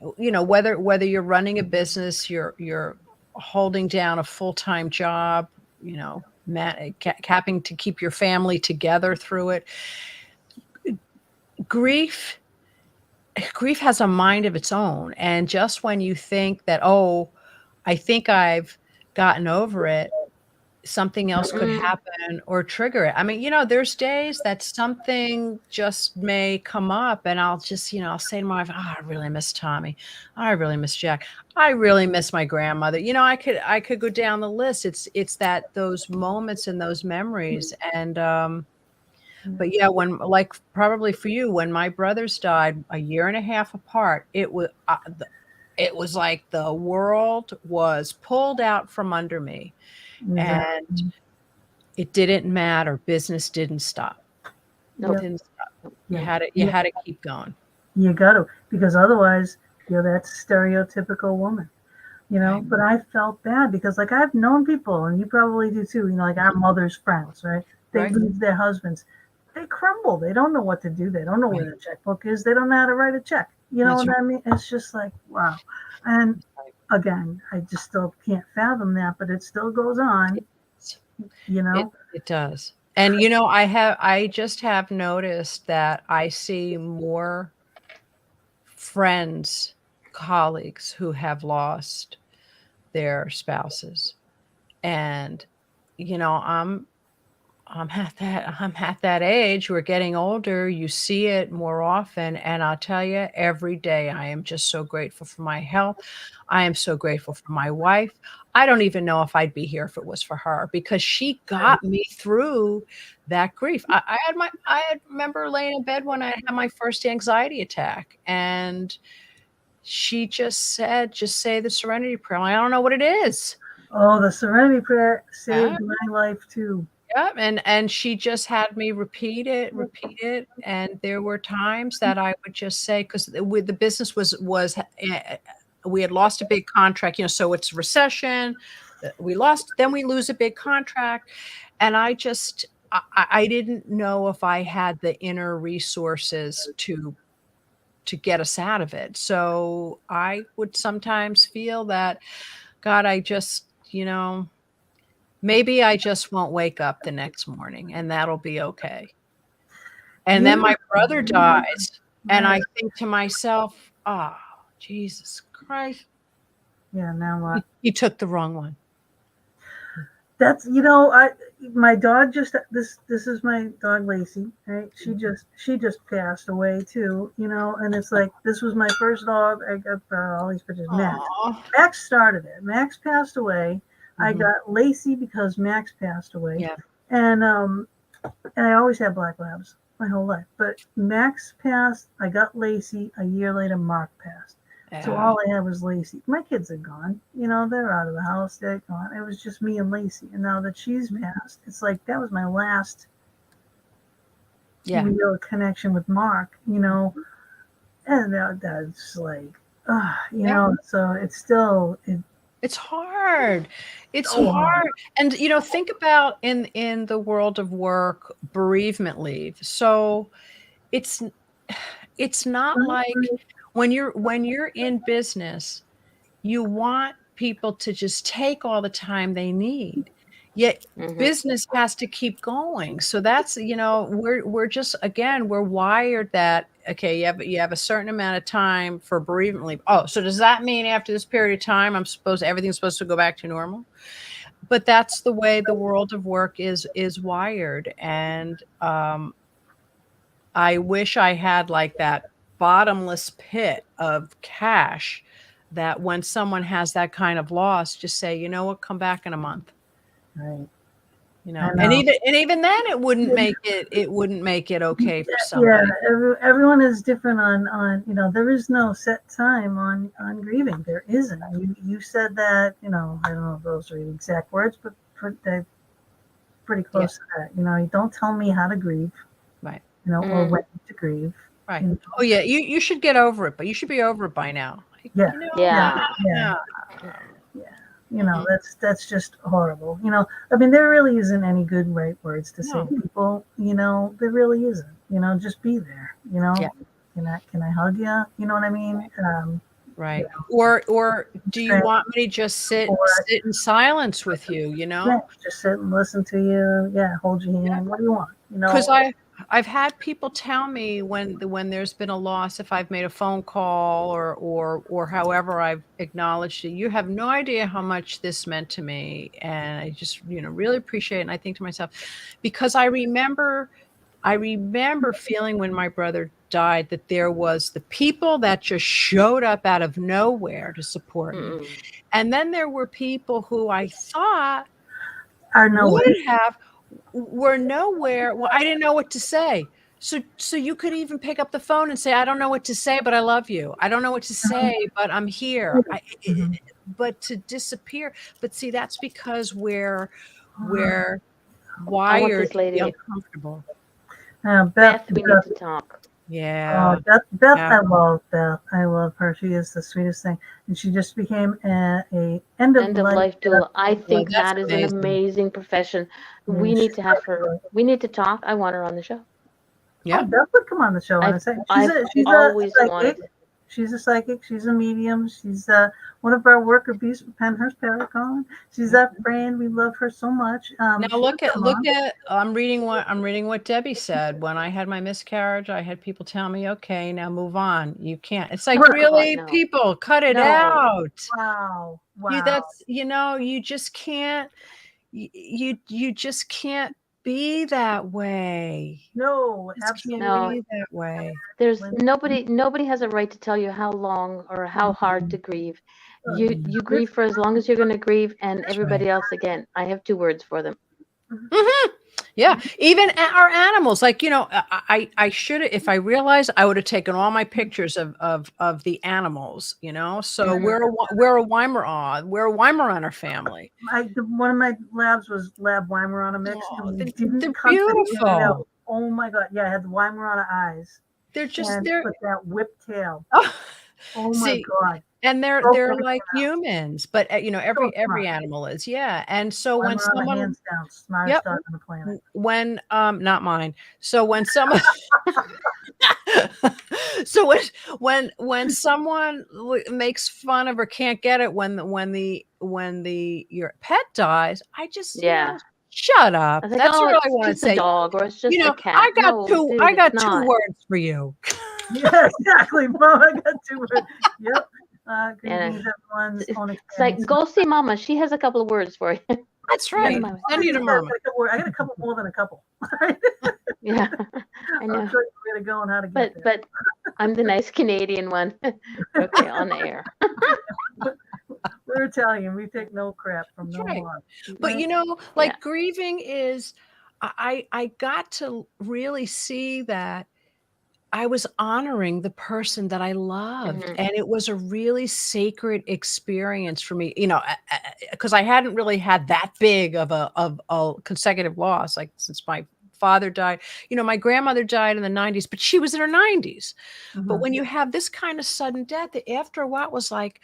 whether you're running a business, you're holding down a full-time job, capping to keep your family together through it. Grief grief has a mind of its own, and just when you think that, oh, I think I've gotten over it, something else could Mm-mm. happen or trigger it. I mean, there's days that something just may come up and I'll just, I'll say to my wife, oh, I really miss Tommy. I really miss Jack. I really miss my grandmother. I could go down the list. It's that those moments and those memories. And but yeah, when, like, probably for you, when my brothers died a year and a half apart, it was like the world was pulled out from under me. And Exactly. it didn't matter. Business didn't stop. Nope. Yep. Didn't stop. You Yeah. had Yeah. to keep going. You got to, because otherwise you're that stereotypical woman, Right. But I felt bad because, like, I've known people, and you probably do too, like our mother's friends, right? They Right. lose their husbands. They crumble. They don't know what to do. They don't know where Right. the checkbook is. They don't know how to write a check. You know That's what right. I mean? It's just like, wow. And again, I just still can't fathom that, but it still goes on, It does. And I just have noticed that I see more friends, colleagues who have lost their spouses. And I'm at that age. We're getting older. You see it more often. And I'll tell you, every day I am just so grateful for my health. I am so grateful for my wife. I don't even know if I'd be here if it was for her, because she got me through that grief. I remember laying in bed when I had my first anxiety attack, and she just said, just say the serenity prayer. I'm like, I don't know what it is. Oh, the serenity prayer Yeah. saved my life too. Yeah, and she just had me repeat it, and there were times that I would just say, because with the business was we had lost a big contract, so it's recession. We lost, then we lose a big contract, and I didn't know if I had the inner resources to get us out of it. So I would sometimes feel that, God, I just, maybe I just won't wake up the next morning, and that'll be okay. And then my brother dies, and I think to myself, oh, Jesus Christ. Yeah, now what? He took the wrong one. That's, my dog just, this is my dog Lacey, right? She just passed away too, and it's like, this was my first dog. I got all these pictures. Max started it. Max passed away. I got Lacey because Max passed away. Yeah. And I always had black labs my whole life. But Max passed. I got Lacey. A year later, Mark passed. Yeah. So all I had was Lacey. My kids are gone. They're out of the house. They're gone. It was just me and Lacey. And now that she's passed, it's like that was my last real connection with Mark. And that's like, so it's still. It's hard. It's hard. And, think about in the world of work, bereavement leave. So it's not like when you're in business, you want people to just take all the time they need. Yet business has to keep going. So that's, we're just, again, we're wired that, okay, you have a certain amount of time for bereavement leave. Oh, so does that mean after this period of time, everything's supposed to go back to normal? But that's the way the world of work is wired. And I wish I had like that bottomless pit of cash that when someone has that kind of loss, just say, you know what, come back in a month. Right. And even then it wouldn't make it okay for somebody. Yeah, everyone is different on there is no set time on grieving. There isn't. You said that, I don't know if those are the exact words, but they're pretty close to that. You don't tell me how to grieve. Right. Or when to grieve. Right. Oh yeah, you should get over it, but you should be over it by now. Yeah. Yeah. That's just horrible. I mean, there really isn't any good right words to say to people. There really isn't. Just be there. Can I hug you? You know what I mean? Right. Or do you want me to just sit in silence with you? Yeah, just sit and listen to you. Yeah, hold your hand. What do you want? Because I've had people tell me when there's been a loss, if I've made a phone call or however I've acknowledged it, you have no idea how much this meant to me, and I just really appreciate it. And I think to myself, because I remember feeling when my brother died that there was the people that just showed up out of nowhere to support me, and then there were people who I thought were nowhere. Well, I didn't know what to say. So you could even pick up the phone and say, I don't know what to say, but I love you. I don't know what to say, but I'm here. But to disappear. But see, that's because we're wired to be uncomfortable. Beth, we need to talk. Yeah. Beth, I love Beth. I love her. She is the sweetest thing. And she just became a end of life doula. I think that is an amazing profession. We need to have her. We need to talk. I want her on the show. Yeah, Beth would come on the show. She's always wanted. She's a psychic. She's a medium. She's one of our worker bees for Penhurst Paracon. She's our friend. We love her so much. Now look at. I'm reading what Debbie said. When I had my miscarriage, I had people tell me, "Okay, now move on. You can't." It's like, really, people, cut it out. Wow. You just can't. You just can't be that way. No, absolutely no. Be that way. There's nobody has a right to tell you how long or how hard to grieve. You grieve for as long as you're going to grieve, and everybody else, again, I have 2 words for them. Yeah, even our animals. Like, I should have, if I realized, I would have taken all my pictures of the animals. So we're a Weimaraner. We're a Weimaraner family. One of my labs was Lab Weimaraner mix. They're beautiful. Oh my God! Yeah, I had the Weimaraner eyes. They're just with that whipped tail. Oh my God! And they're like humans, but every animal is, yeah. And so when someone, hands down, smartest dog on the planet. When not mine. So when someone, so when someone makes fun of or can't get it when your pet dies, I just shut up. Like, that's what I want to say. A dog, or it's just a cat. I got two words for you. Yeah, exactly, Mom. I got 2 words. Yep. It's like, go see Mama. She has a couple of words for you. That's right. Send you to Mama. I got a couple more than a couple. Yeah, I know. I'm sure you're gonna go and how to get there. But I'm the nice Canadian one. Okay, on the air. We're Italian. We take no crap from no one. But grieving is. I got to really see that I was honoring the person that I loved. And it was a really sacred experience for me, because I hadn't really had that big of a consecutive loss, like since my father died. My grandmother died in the 90s, but she was in her 90s. But when you have this kind of sudden death, after a while, it was like,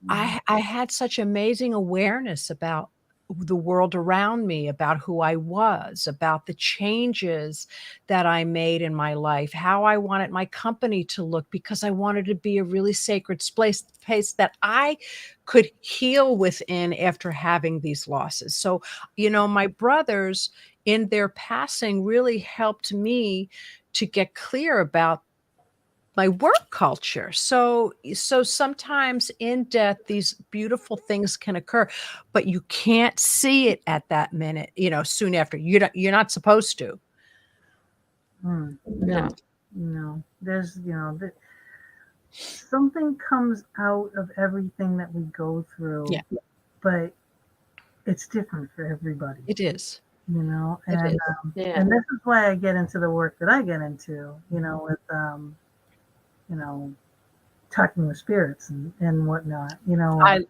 I had such amazing awareness about the world around me, about who I was, about the changes that I made in my life, how I wanted my company to look, because I wanted to be a really sacred place that I could heal within after having these losses. So, my brothers in their passing really helped me to get clear about my work culture. So sometimes in death, these beautiful things can occur, but you can't see it at that minute, soon after. You're not supposed to. No. There's, something comes out of everything that we go through, but it's different for everybody. It is. And this is why I get into the work that I get into, with talking with spirits and whatnot,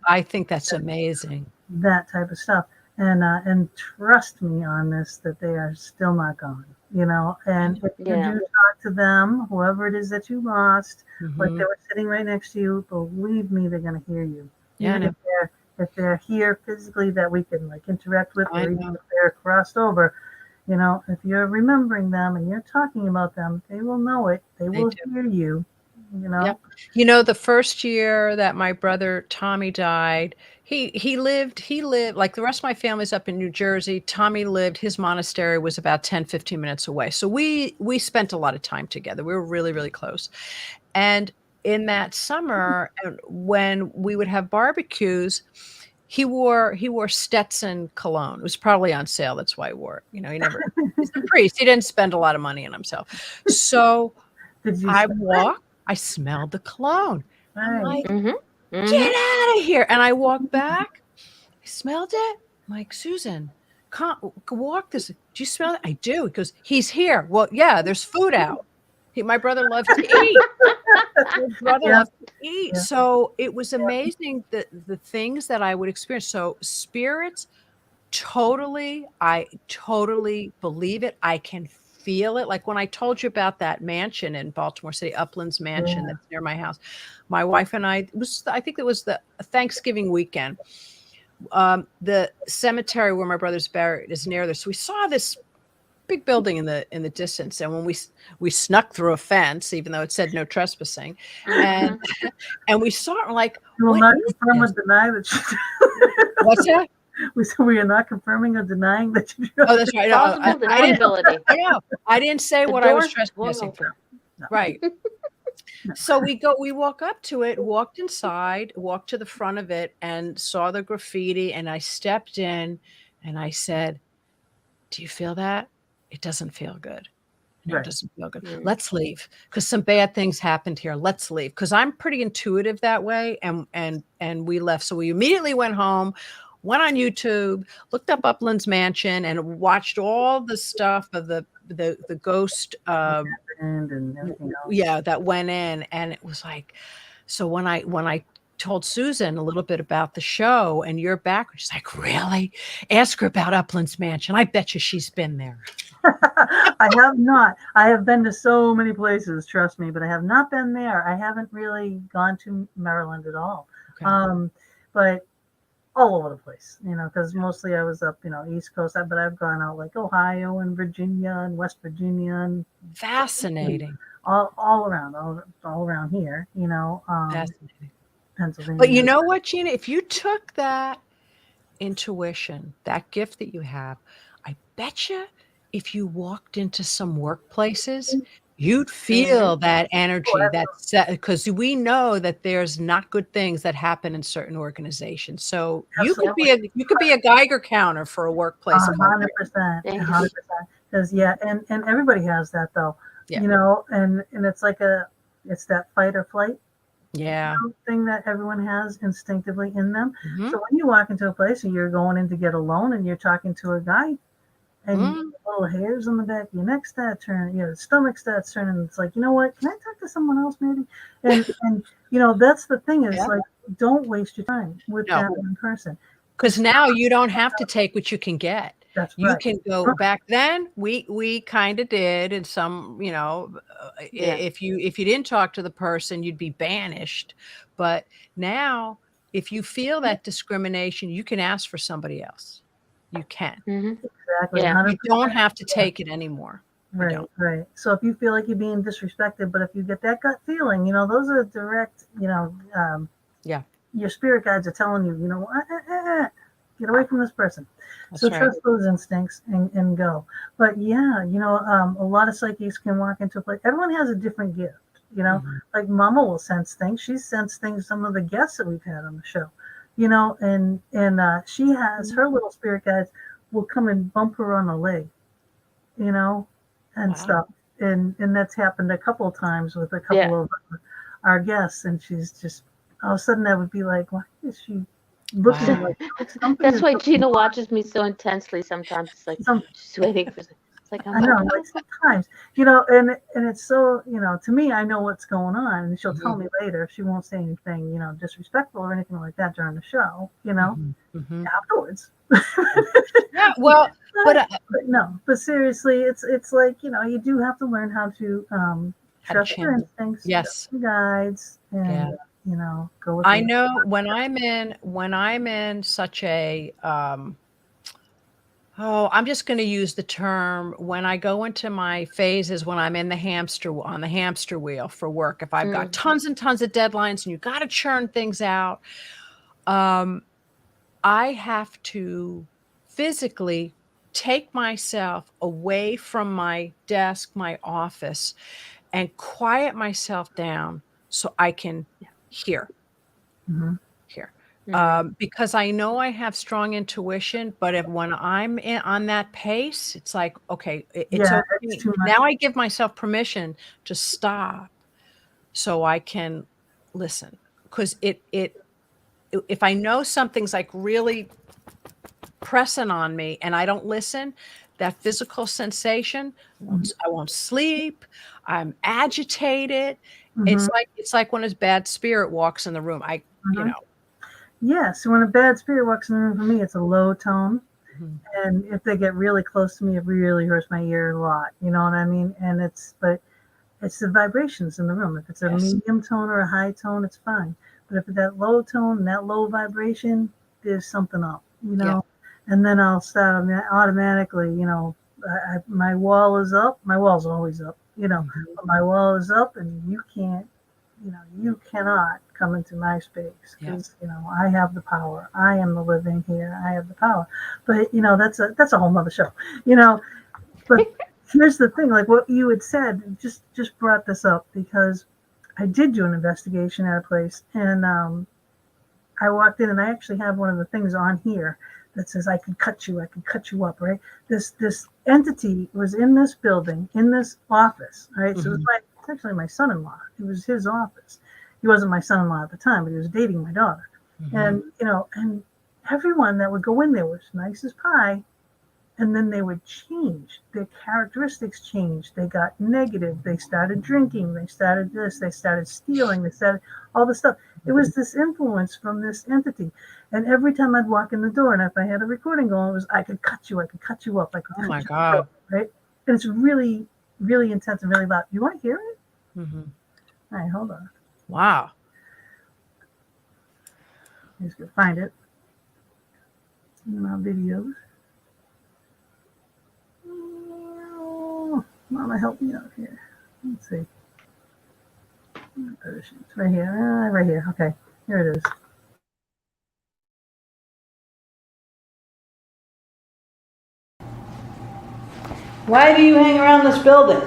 I think that's amazing. That type of stuff. And trust me on this, that they are still not gone, and if you do talk to them, whoever it is that you lost, like they were sitting right next to you, believe me, they're going to hear you. Even if they're here physically, that we can interact with, or even if they're crossed over, if you're remembering them and you're talking about them, they will know it. They will hear you. The first year that my brother Tommy died, He lived like the rest of my family's up in New Jersey. Tommy lived, his monastery was about 10, 15 minutes away. So we spent a lot of time together. We were really, really close. And in that summer, when we would have barbecues, he wore Stetson cologne. It was probably on sale. That's why he wore it. You know, he's a priest. He didn't spend a lot of money on himself. So I smelled the cologne. I'm like, get out of here. And I walked back. I smelled it. I'm like, Susan, walk this. Do you smell it? I do. He goes, he's here. Well, yeah, there's food out. My brother loved to eat. Loved to eat. Yeah. So it was amazing the things that I would experience. So spirits, I totally believe it. I can feel it. Like when I told you about that mansion in Baltimore City, Uplands Mansion that's near my house. My wife and I think it was the Thanksgiving weekend. The cemetery where my brother's buried is near there. So we saw this big building in the distance, and when we snuck through a fence, even though it said no trespassing, and we saw it, like, you will not confirm or deny that you what's that? We said we are not confirming or denying that you oh, that's right. I didn't say what I was trespassing for. No. Right. So we walk up to it, walked inside, walked to the front of it, and saw the graffiti, and I stepped in and I said, do you feel that? It doesn't feel good. No, it doesn't feel good. Let's leave, because some bad things happened here. Let's leave, because I'm pretty intuitive that way. And we left. So we immediately went home, went on YouTube, looked up Uplands Mansion, and watched all the stuff of the ghost and everything else. That went in. And it was like, so when I told Susan a little bit about the show and your background, she's like, really? Ask her about Uplands Mansion. I bet you she's been there. I have not. I have been to so many places, trust me, but I have not been there. I haven't really gone to Maryland at all. Okay. But all over the place, because mostly I was up, East Coast, but I've gone out like Ohio and Virginia and West Virginia. And fascinating. All around here, fascinating. Pennsylvania. But you know what, Gina? If you took that intuition, that gift that you have, I bet you if you walked into some workplaces, you'd feel that energy. That's because we know that there's not good things that happen in certain organizations. So you could be a Geiger counter for a workplace. 100%. Because and everybody has that though. Yeah. And it's like it's that fight or flight. Yeah. Thing that everyone has instinctively in them. So when you walk into a place and you're going in to get a loan and you're talking to a guy and little hairs on the back of your neck start turning, your stomach starts turning, it's like, you know what, can I talk to someone else maybe? And that's the thing is like, don't waste your time with that one person. Because now you don't have to take what you can get. That's you can go back then. We kind of did, and some, if you didn't talk to the person, you'd be banished. But now, if you feel that discrimination, you can ask for somebody else. You can. Exactly. Yeah. You don't have to take it anymore. Right. So if you feel like you're being disrespected, but if you get that gut feeling, those are direct, your spirit guides are telling you, get away from this person. That's so trust those instincts and go. But a lot of psychics can walk into a place. Everyone has a different gift, like Mama will sense things. She's sensed things, some of the guests that we've had on the show, and she has her little spirit guides will come and bump her on the leg, and stuff. And that's happened a couple of times with a couple of our guests. And she's just, all of a sudden I would be like, why is she looking like that's why Gina watches me so intensely sometimes. It's like she's waiting for. It's like I know, like sometimes, and it's so, to me, I know what's going on, and she'll tell me later. She won't say anything, disrespectful or anything like that during the show, afterwards. But seriously, it's like, you do have to learn how to trust your instincts, your guides, and go with I know when I'm in such a I'm just going to use the term, when I go into my phases, when I'm in the hamster wheel for work, if I've got tons and tons of deadlines and you got to churn things out, I have to physically take myself away from my desk, my office, and quiet myself down so I can hear. Mhm. Here. Mhm. Because I know I have strong intuition, but when I'm on that pace, it's like, okay, it's Yeah, it's okay. too much. Now I give myself permission to stop so I can listen. Because if I know something's like really pressing on me and I don't listen, that physical sensation, I won't sleep. I'm agitated. Mhm. It's like when a bad spirit walks in the room. Mhm. Yeah, so when a bad spirit walks in the room for me, it's a low tone. Mhm. And if they get really close to me, it really hurts my ear a lot. You know what I mean? But it's the vibrations in the room. If it's a Yes. medium tone or a high tone, it's fine. But if it's that low tone and that low vibration, there's something up, you Yeah. know? And then I'll start automatically, my wall is up. My wall's always up, Mhm. but my wall is up and you cannot come into my space Yeah. because, I have the power. I am the living here. I have the power. But, that's a whole nother show, you know? But here's the thing, like what you had said, just brought this up because I did do an investigation at a place, and I walked in, and I actually have one of the things on here that says I could cut you up, right? This entity was in this building, in this office, right? So Mhm. it's actually my son-in-law. It was his office. He wasn't my son-in-law at the time, but he was dating my daughter, Mhm. and everyone that would go in there was nice as pie, and then they would change. Their characteristics changed. They got negative. They started drinking. They started this. They started stealing. They started all this stuff. It was this influence from this entity. And every time I'd walk in the door, and if I had a recording going, it was I could cut you. I could cut you up. I could Oh cut my you God. up. Right? And it's really, really intense and really loud. You want to hear it? Mhm. All right, hold on. Wow. I'm just gonna find it in my videos. Mama, help me out here. Let's see. It's right here. Right here. Okay. Here it is. Why do you hang around this building?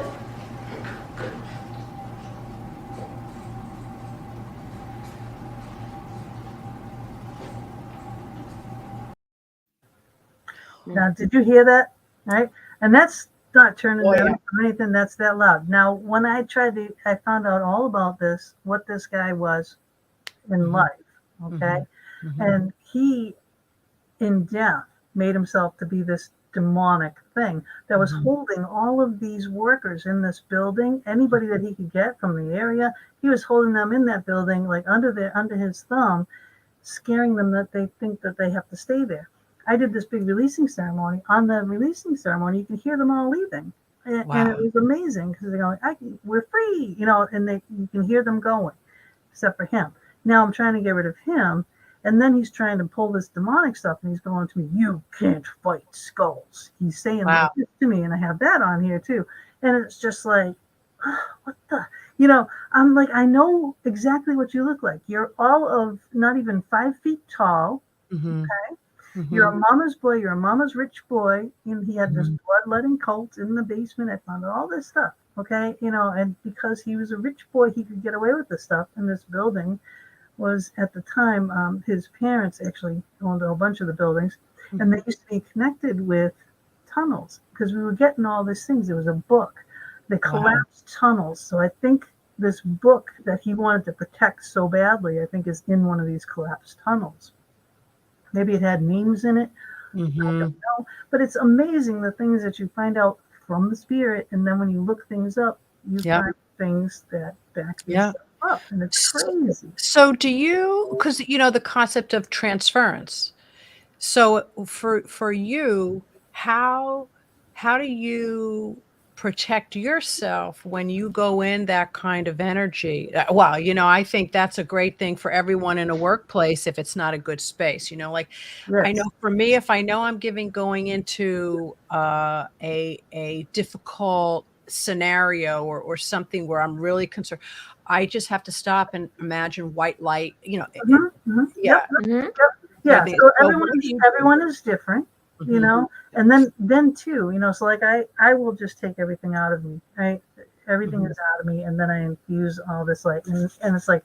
Now, did you hear that? Right? And that's not turning Oh down yeah. or anything. That's that loud. Now, when I found out all about this, what this guy was in Mhm. life. Okay. Mhm. Mhm. And he, in death, made himself to be this demonic thing that was Mhm. holding all of these workers in this building. Anybody that he could get from the area, he was holding them in that building, like under his thumb, scaring them that they think that they have to stay there. I did this big releasing ceremony. On the releasing ceremony, you can hear them all leaving, and it Wow. was amazing because they're going, "We're free," and you can hear them going, except for him. Now I'm trying to get rid of him, and then he's trying to pull this demonic stuff, and he's going to me, "You can't fight skulls." He's saying Wow. this to me, and I have that on here too, and it's just like, what the, I'm like, I know exactly what you look like. You're all of not even 5 feet tall. Mhm. You're a Mhm. mama's boy. You're a mama's rich boy. And he had this Mhm. bloodletting cult in the basement. I found all this stuff. Okay. And because he was a rich boy, he could get away with the stuff. And this building was at the time, his parents actually owned a whole bunch of the buildings. And they Mhm. used to be connected with tunnels because we were getting all these things. There was a book, the Wow. collapsed tunnels. So I think this book that he wanted to protect so badly, I think, is in one of these collapsed tunnels. Maybe it had names in it. I don't Mhm. know. But it's amazing the things that you find out from the spirit. And then when you look things up, you Yeah. find things that back this Yeah. stuff up. And it's So, crazy. so do you, because the concept of transference. So for you, how do you protect yourself when you go in that kind of energy? Well, I think that's a great thing for everyone in a workplace if it's not a good space. Like I know Yes. for me, if I know I'm going into a difficult scenario or something where I'm really concerned, I just have to stop and imagine white light. Mm-hmm, mm-hmm. Yeah. Yep. Mhm. Yep. Yeah, the- so so what do you do? everyone is different, you Mhm. know, and then too, you know, so like I will just take everything out of me. Everything Mhm. is out of me, and then I infuse all this light, and it's like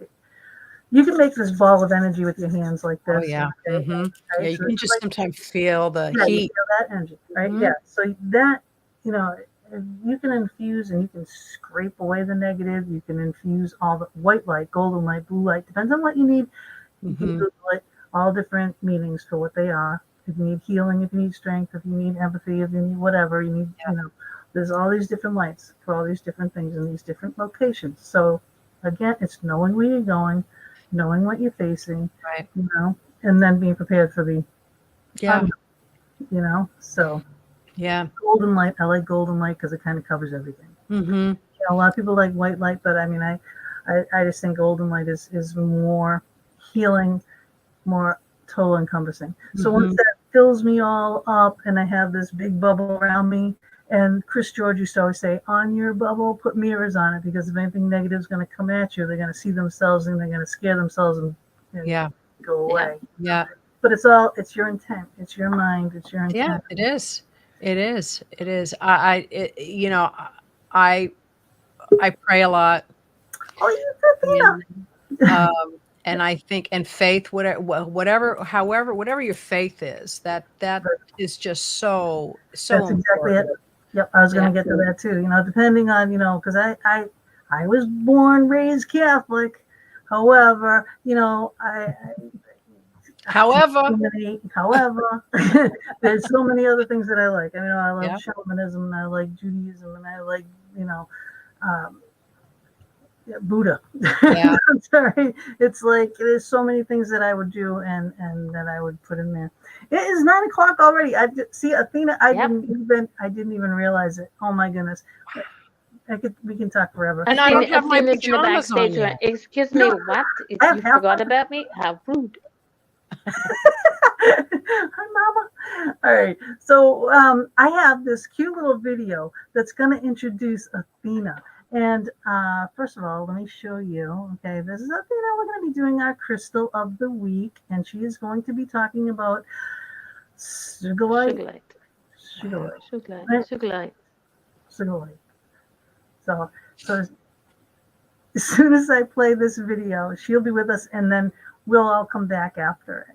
you can make this ball of energy with your hands like Oh this, yeah. okay, Yeah, right? you So can it's just like sometimes feel the yeah, you heat. feel that energy, right? Mhm. Yeah, so that you know. You can infuse and you can scrape away the negative. You can infuse all the white light, golden light, blue light. Depends on what you need. You can Mhm. Google it, all different meanings for what they are. If you need healing, if you need strength, if you need empathy, if you need whatever, you need, you know, there's all these different lights for all these different things in these different locations. So again, it's knowing where you're going, knowing what you're facing, Right. you know, and then being prepared for the Yeah. unknown, you know. So Yeah. golden light, I like golden light because it kind of covers everything. Mhm. You know, a lot of people like white light, but I mean, I just think golden light is more healing, more total encompassing. So once Mhm. that fills me all up and I have this big bubble around me, and Chris George used to always say, on your bubble, put mirrors on it because if anything negative is going to come at you, they're going to see themselves and they're going to scare themselves and Yeah. go Yeah. away. Yeah. But it's your intent, it's your mind, it's your Yeah, intent. it is. It is. It is. You know, I I pray a lot, Oh, you and Athena. and I think and faith, whatever your faith is, that is just so That's exactly it. important. Yep, I was Yeah. going to get to that too. You know, depending on because I was born raised Catholic. However, However, however, there's so many other things that I like. I mean, I love yeah, shamanism and I like Judaism and I like you know um, yeah, Buddha. yeah, I'm sorry. It's like there's so many things that I would do and that I would put in there. It is 9 o'clock already. See Athena. Yep. I didn't even realize it. Oh my goodness. We can talk forever. and I Athena, don't have my Athena's in the pajamas on backstage. yet. Excuse No, me, what? I have You half my forgot about me? How rude. Hi, Mama. All right. So I have this cute little video that's going to introduce Athena. And first of all, let me show you. Okay, this is Athena. We're going to be doing our crystal of the week, and she is going to be talking about sugilite. Sugar light. Sugilite. Sugar light. Right? Sugar light. Sugilite. So as soon as I play this video, she'll be with us, and then we'll all come back after it.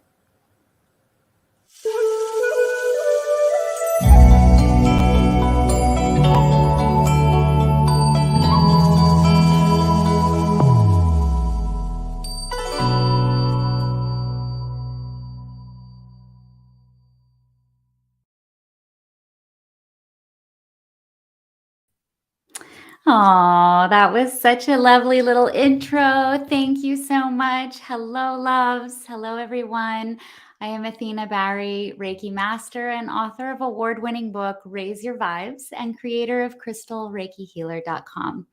Oh, that was such a lovely little intro. Thank you so much. Hello, loves. Hello, everyone. I am Athena Barry, Reiki Master and author of award-winning book, Raise Your Vibes, and creator of CrystalReikiHealer.com.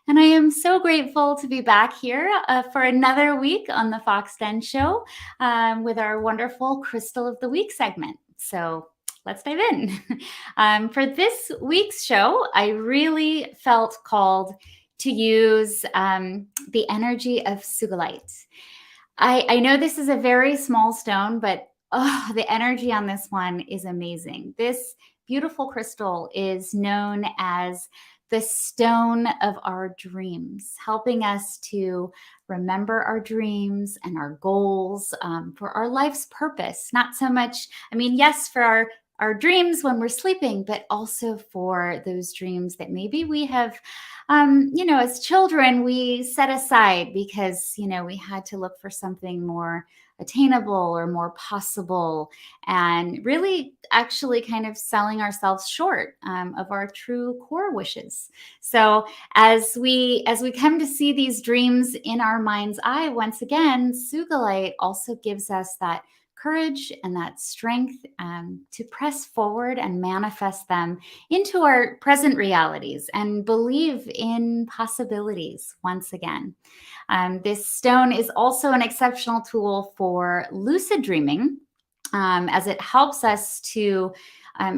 And I am so grateful to be back here for another week on the Fox Den Show with our wonderful Crystal of the Week segment. So let's dive in. For this week's show, I really felt called to use the energy of sugilite. I know this is a very small stone, but the energy on this one is amazing. This beautiful crystal is known as the stone of our dreams, helping us to remember our dreams and our goals for our life's purpose. Not so much, I mean, yes, for our dreams when we're sleeping, but also for those dreams that maybe we have, as children, we set aside because, we had to look for something more attainable or more possible, and really actually kind of selling ourselves short of our true core wishes. So as we come to see these dreams in our mind's eye, once again, sugilite also gives us that courage and that strength to press forward and manifest them into our present realities and believe in possibilities once again. This stone is also an exceptional tool for lucid dreaming, as it helps us to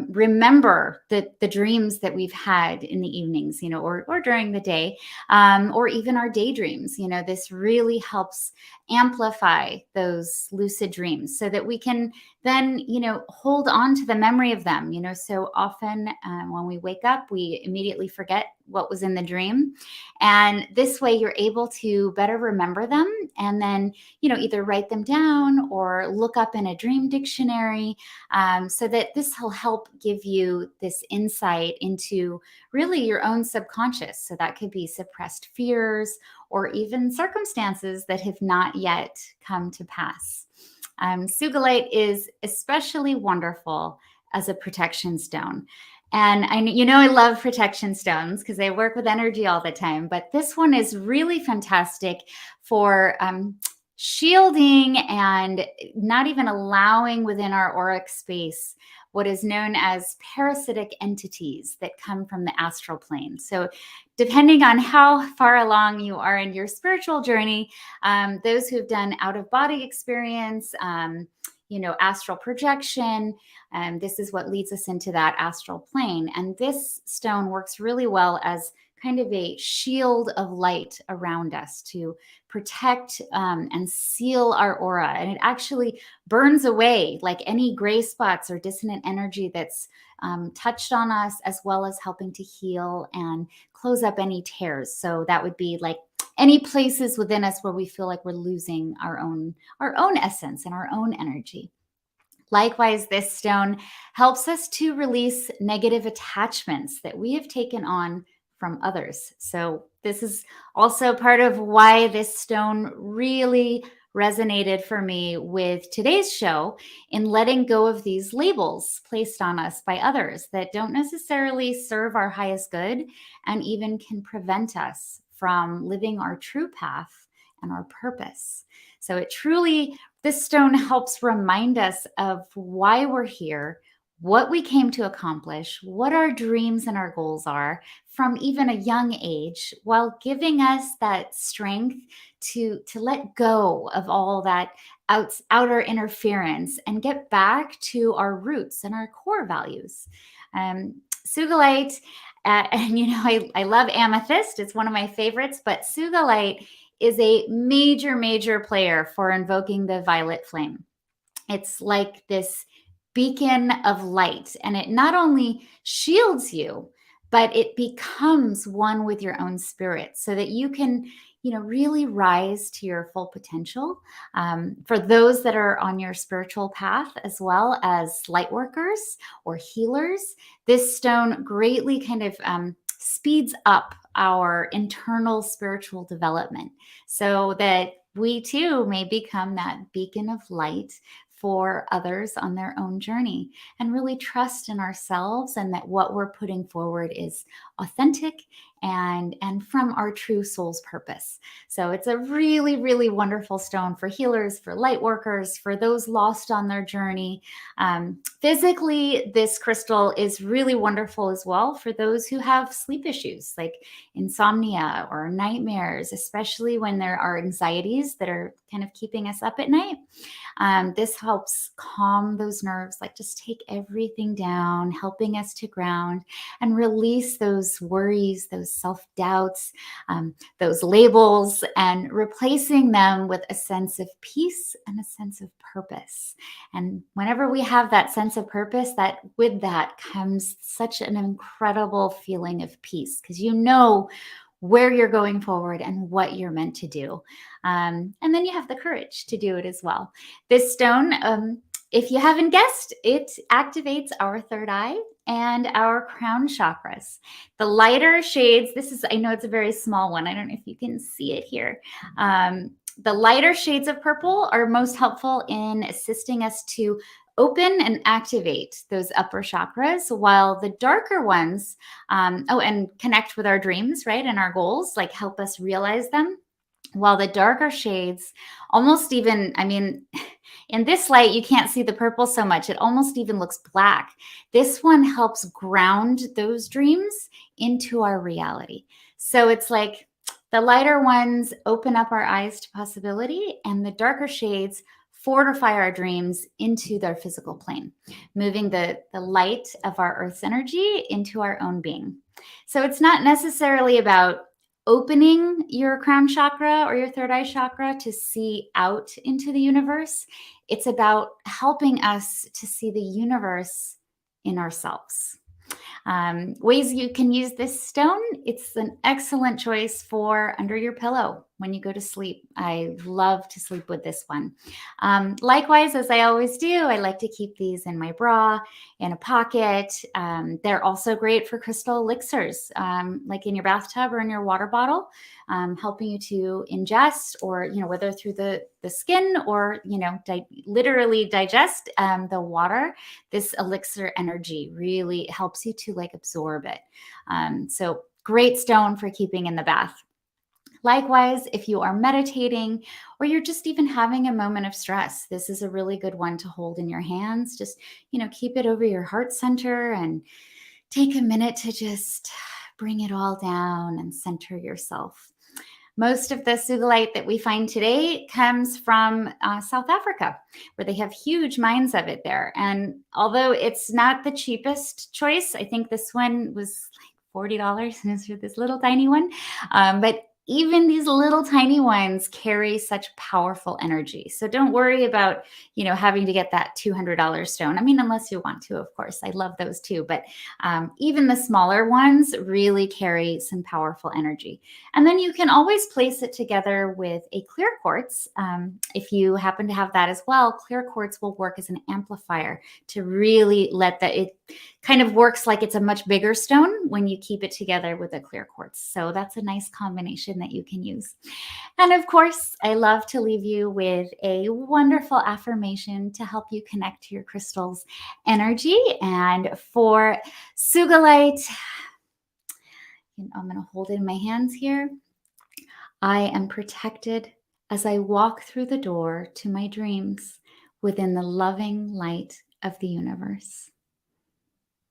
remember the dreams that we've had in the evenings, or during the day, or even our daydreams. This really helps amplify those lucid dreams so that we can then, hold on to the memory of them. So often when we wake up, we immediately forget what was in the dream. And this way you're able to better remember them and then, either write them down or look up in a dream dictionary, so that this will help give you this insight into really your own subconscious. So that could be suppressed fears or even circumstances that have not yet come to pass. Sugilite is especially wonderful as a protection stone. And I love protection stones because I work with energy all the time, but this one is really fantastic for shielding and not even allowing within our auric space what is known as parasitic entities that come from the astral plane. So depending on how far along you are in your spiritual journey, those who have done out-of-body experience, astral projection, this is what leads us into that astral plane. And this stone works really well as kind of a shield of light around us to protect and seal our aura. And it actually burns away like any gray spots or dissonant energy that's touched on us, as well as helping to heal and close up any tears. So that would be like any places within us where we feel like we're losing our own essence and our own energy. Likewise, this stone helps us to release negative attachments that we have taken on from others. So this is also part of why this stone really resonated for me with today's show, in letting go of these labels placed on us by others that don't necessarily serve our highest good and even can prevent us from living our true path and our purpose. So this stone helps remind us of why we're here, what we came to accomplish, what our dreams and our goals are from even a young age, while giving us that strength to let go of all that outer interference and get back to our roots and our core values. Sugilite, and I love amethyst. It's one of my favorites, but sugilite is a major, major player for invoking the violet flame. It's like this beacon of light, and it not only shields you, but it becomes one with your own spirit so that you can, really rise to your full potential. For those that are on your spiritual path, as well as light workers or healers, this stone greatly kind of speeds up our internal spiritual development so that we too may become that beacon of light for others on their own journey, and really trust in ourselves and that what we're putting forward is authentic and from our true soul's purpose. So it's a really, really wonderful stone for healers, for light workers, for those lost on their journey. Physically, this crystal is really wonderful as well for those who have sleep issues like insomnia or nightmares, especially when there are anxieties that are kind of keeping us up at night. This helps calm those nerves, like just take everything down, helping us to ground and release those worries, those self-doubts, those labels, and replacing them with a sense of peace and a sense of purpose. And whenever we have that sense of purpose, that with that comes such an incredible feeling of peace, because you know where you're going forward and what you're meant to do. And then you have the courage to do it as well. This stone, if you haven't guessed, it activates our third eye and our crown chakras. The lighter shades, I know it's a very small one. I don't know if you can see it here. The lighter shades of purple are most helpful in assisting us to open and activate those upper chakras, while the darker ones, and connect with our dreams, right? And our goals, like help us realize them. While the darker shades almost even, in this light, you can't see the purple so much. It almost even looks black. This one helps ground those dreams into our reality. So it's like the lighter ones open up our eyes to possibility, and the darker shades fortify our dreams into their physical plane, moving the light of our Earth's energy into our own being. So it's not necessarily about opening your crown chakra or your third eye chakra to see out into the universe. It's about helping us to see the universe in ourselves. Ways you can use this stone. It's an excellent choice for under your pillow when you go to sleep. I love to sleep with this one. Likewise, as I always do, I like to keep these in my bra, in a pocket. They're also great for crystal elixirs, like in your bathtub or in your water bottle, helping you to ingest, or, whether through the skin or, literally digest the water. This elixir energy really helps you to absorb it. So great stone for keeping in the bath. Likewise, if you are meditating or you're just even having a moment of stress, this is a really good one to hold in your hands. Just, keep it over your heart center and take a minute to just bring it all down and center yourself. Most of the sugilite that we find today comes from South Africa, where they have huge mines of it there. And although it's not the cheapest choice, I think this one was like $40 and it's for this little tiny one. But even these little tiny ones carry such powerful energy. So don't worry about, having to get that $200 stone. I mean, unless you want to, of course. I love those too. But even the smaller ones really carry some powerful energy. And then you can always place it together with a clear quartz. If you happen to have that as well, clear quartz will work as an amplifier to really let that, it kind of works like it's a much bigger stone when you keep it together with a clear quartz. So that's a nice combination that you can use. And of course, I love to leave you with a wonderful affirmation to help you connect to your crystal's energy. And for sugilite, I'm going to hold it in my hands here. I am protected as I walk through the door to my dreams within the loving light of the universe.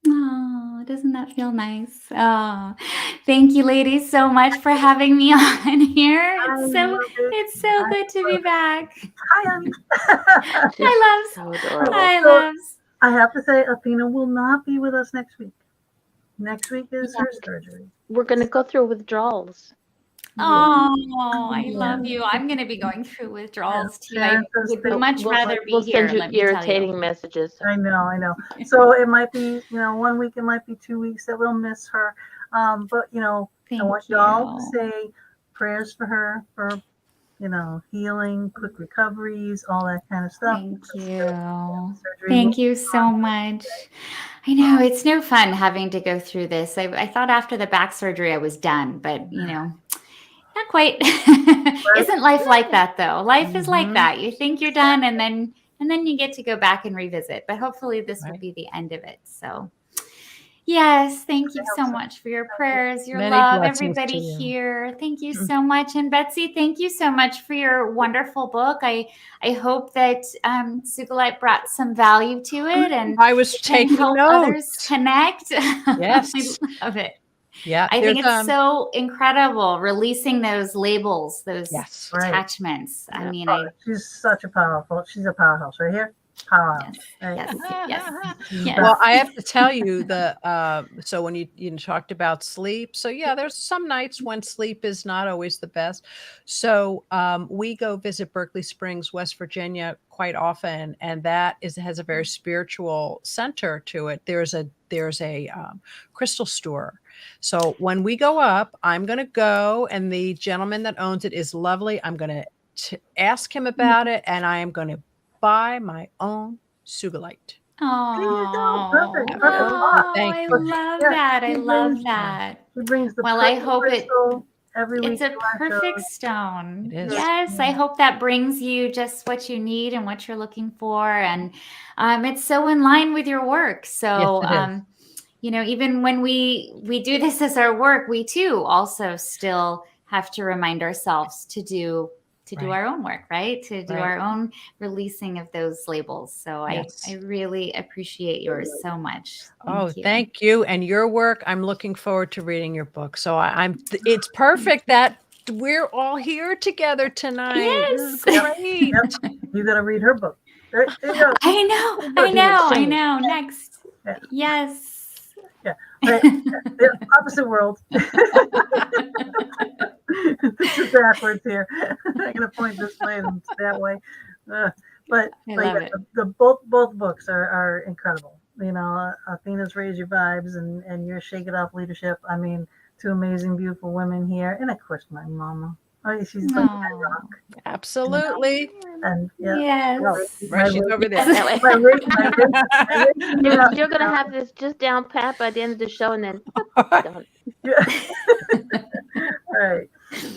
Oh, doesn't that feel nice? Oh, thank you, ladies, so much for having me on here. It's so good to be back. Hi, honey. Hi, loves. So adorable. Hi, loves. I have to say, Athena will not be with us next week. Next week is her surgery. We're going to go through withdrawals. Oh, I love you. I'm going to be going through withdrawals too. I would much rather be here. We'll send you irritating messages. I know. So it might be, 1 week, it might be 2 weeks that we'll miss her. But, I want y'all to say prayers for her, for, healing, quick recoveries, all that kind of stuff. Thank you. Thank you so much. I know it's no fun having to go through this. I thought after the back surgery I was done, but, not quite. Isn't life like that though? Life is like that. You think you're done and then you get to go back and revisit. But hopefully this will be the end of it. So yes, thank you so much for your prayers, your love, everybody here. Thank you so much. And Betsy, thank you so much for your wonderful book. I hope that sugilite brought some value to it, and I was taking help notes. Others connect. Yes. I love it. Yeah, I think it's so incredible releasing those labels, those attachments. Yeah. I mean, she's a powerhouse right here. Powerhouse. Yes. Well, I have to tell you so when you talked about sleep, so yeah, there's some nights when sleep is not always the best. So we go visit Berkeley Springs, West Virginia quite often, and that has a very spiritual center to it. There's a crystal store. So when we go up, I'm going to go, and the gentleman that owns it is lovely. I'm going to ask him about it, and I am going to buy my own sugilite. Oh, perfect. Thank I you. love that. I love that. She brings the I hope every week. It's a perfect stone. It is. Yes, I hope that brings you just what you need and what you're looking for, and it's so in line with your work. So, yes, even when we do this as our work, we too also still have to remind ourselves to do our own work, right? To do our own releasing of those labels. So I really appreciate yours so much. Thank you. And your work, I'm looking forward to reading your book. So it's perfect that we're all here together tonight. Yes. This is great. You got to read her book. There you go. I know. Next. Yeah. Yes. Yeah. Right. The opposite world. This is backwards here. I'm gonna point this way and that way. But I love it. the both books are incredible. Athena's Raise Your Vibes and your Shake It Off Leadership. I mean, two amazing, beautiful women here, and of course my mama. Oh, she's like my rock. Absolutely. And Yes. Right, she's over there. You're gonna have this just down pat by the end of the show, and then done. Right.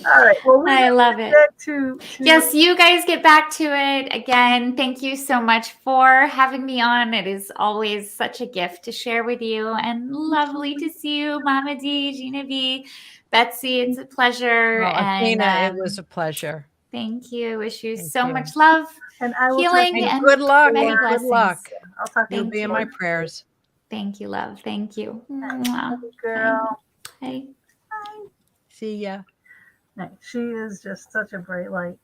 All right. Well, I love it. To Yes, you guys get back to it. Again, thank you so much for having me on. It is always such a gift to share with you, and lovely to see you, Mama D, Gina B, Betsy. It's a pleasure. Athena, it was a pleasure. Thank you. Wish you so much love, and I will healing, and good luck. many Good blessings. luck. I'll talk to You'll you be in my prayers. Thank you, love. Thank you. Girl. Hey. See ya. She is just such a bright light,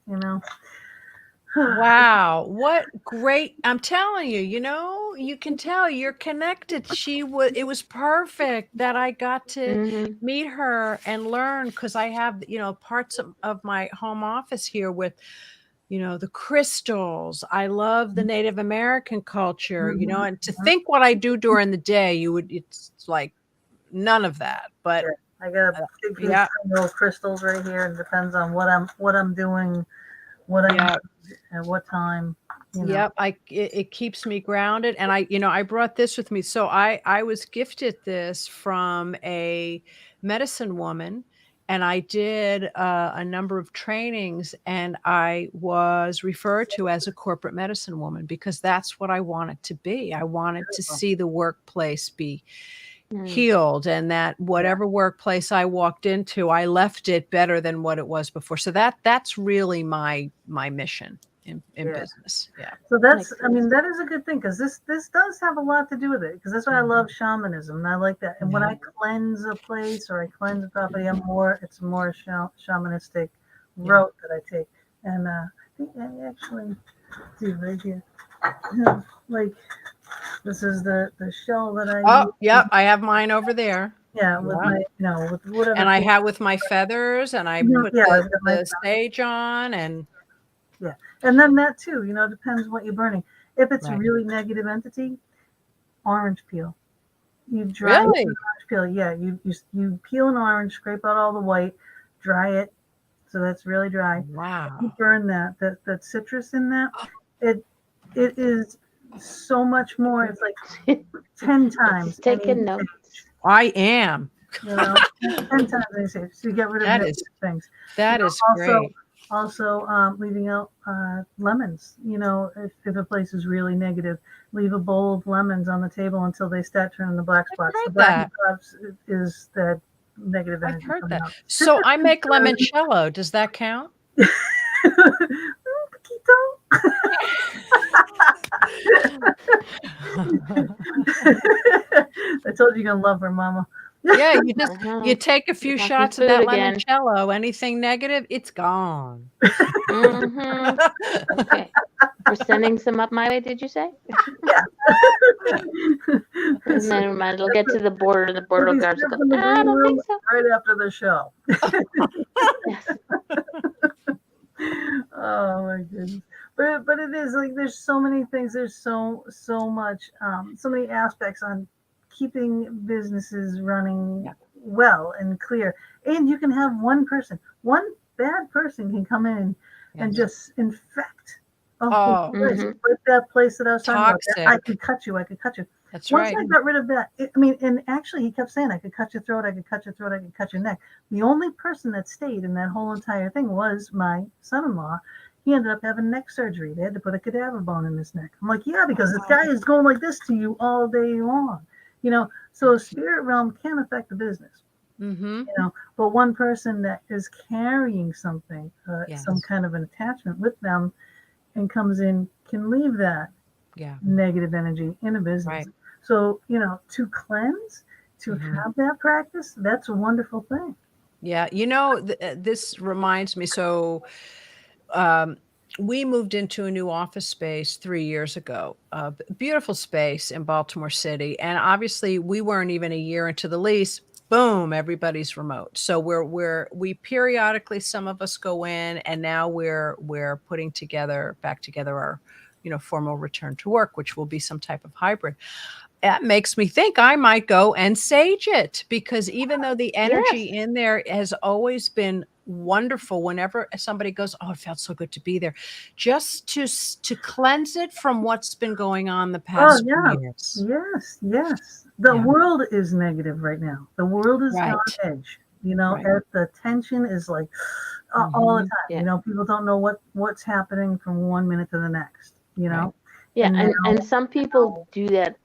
Wow, what great. I'm telling you, you can tell you're connected. It was perfect that I got to meet her and learn, because I have, parts of my home office here with, the crystals. I love the Native American culture, and to think what I do during the day, it's like none of that, but I got a big piece of little crystals right here. It depends on what I'm doing, what I need, at what time. Yep, it keeps me grounded, and I brought this with me. So I was gifted this from a medicine woman, and I did a number of trainings, and I was referred to as a corporate medicine woman because that's what I wanted to be. I wanted to see the workplace be healed, and that whatever workplace I walked into, I left it better than what it was before. So that's really my mission in business. Yeah. So that is a good thing, because this does have a lot to do with it, because that's why I love shamanism, and I like that. And when I cleanse a place or I cleanse a property, it's more shamanistic route that I take. And I think I actually do right here. Like, this is the shell that I use. Yep, I have mine over there. Yeah, with my with whatever. And I have with my feathers, and I put the sage on, and and then that too, depends what you're burning. If it's a really negative entity, orange peel. You dry orange peel. Yeah, you peel an orange, scrape out all the white, dry it, so that's really dry. Wow. You burn that citrus in that. It is so much more. It's like 10 times. Taking notes. I am. 10 times any sage. So you get rid of negative things. That is great. Also, leaving out lemons. If a place is really negative, leave a bowl of lemons on the table until they start turning the black spots. The black spots is that negative energy. I've heard that. So I make limoncello. Does that count? I told you you're gonna love her, Mama. Yeah, you take a few shots of that limoncello. Anything negative, it's gone. Okay, we're sending some up my way. Did you say? Yeah. And then it'll get to the border, and the border guards will go, I don't think so. Right after the show. Yes. Oh my goodness. But it is like there's so many things. There's so much, so many aspects on keeping businesses running well and clear. And you can have one bad person can come in and just infect a whole place. Like that place that I was talking about. I could cut you. That's Once I got rid of that, and actually he kept saying I could cut your throat, I could cut your throat, I could cut your neck. The only person that stayed in that whole entire thing was my son-in-law. He ended up having neck surgery. They had to put a cadaver bone in his neck. I'm like, yeah, because this guy is going like this to you all day long. So spirit realm can affect the business. But one person that is carrying something, some kind of an attachment with them, and comes in, can leave that negative energy in a business. Right. So, to cleanse, to have that practice, that's a wonderful thing. Yeah. This reminds me. So we moved into a new office space 3 years ago, beautiful space in Baltimore City. And obviously we weren't even a year into the lease. Boom, everybody's remote. So we periodically, some of us go in, and now we're putting back together our, formal return to work, which will be some type of hybrid. That makes me think I might go and sage it, because even though the energy Yes. in there has always been wonderful, whenever somebody goes, oh, it felt so good to be there, just to cleanse it from what's been going on the past few years. Yes. The Yeah. world is negative right now. The world is on Right. edge. Right. The tension is like all the time. Yeah. People don't know what's happening from one minute to the next. Right. Yeah, And and some people do that.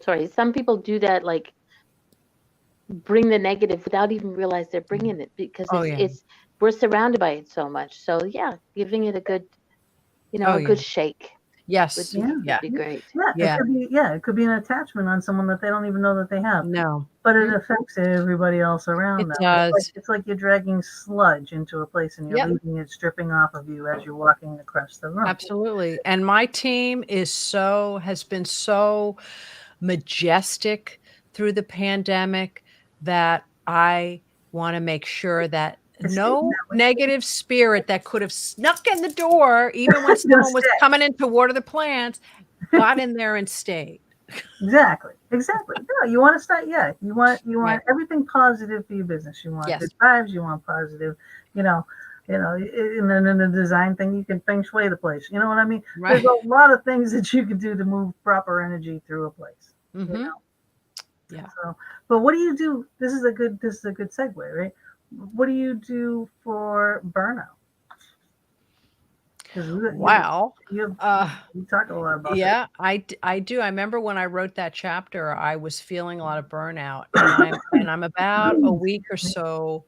Sorry, some people do that, like bring the negative without even realize they're bringing it, because Oh, yeah. it's we're surrounded by it so much. So yeah, giving it a good, Oh, a yeah. good shake Yes. would Yeah. be great. Yeah. It could be an attachment on someone that they don't even know that they have. No, But it affects everybody else around it them. does. It's like you're dragging sludge into a place and you're Yep. leaving it stripping off of you as you're walking across the room. Absolutely. And my team has been so majestic through the pandemic that I want to make sure that no negative spirit that could have snuck in the door, even when someone was coming in to water the plants, got in there and stayed. Exactly. No, you want to start. Yeah, you want everything positive for your business. You want good vibes. You want positive. And then in the design thing, you can feng shui the place. You know what I mean? Right. There's a lot of things that you can do to move proper energy through a place. Mm-hmm. Yeah. So, but what do you do? This is a good segue, right? What do you do for burnout? Wow. You talk a lot about that. I do. I remember when I wrote that chapter, I was feeling a lot of burnout, and I'm about a week or so